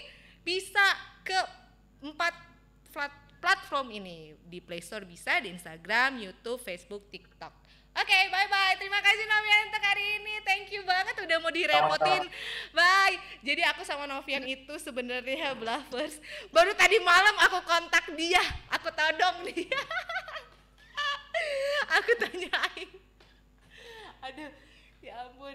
[SPEAKER 1] bisa ke 4 platform ini. Di Play Store bisa, di Instagram, YouTube, Facebook, TikTok. Oke, bye-bye. Terima kasih Novian untuk hari ini. Thank you banget udah mau direpotin. Bye. Jadi aku sama Novian itu sebenarnya Bluffers. Baru tadi malam aku kontak dia. Aku todong dia. Aku tanyain. Aduh, ya ampun.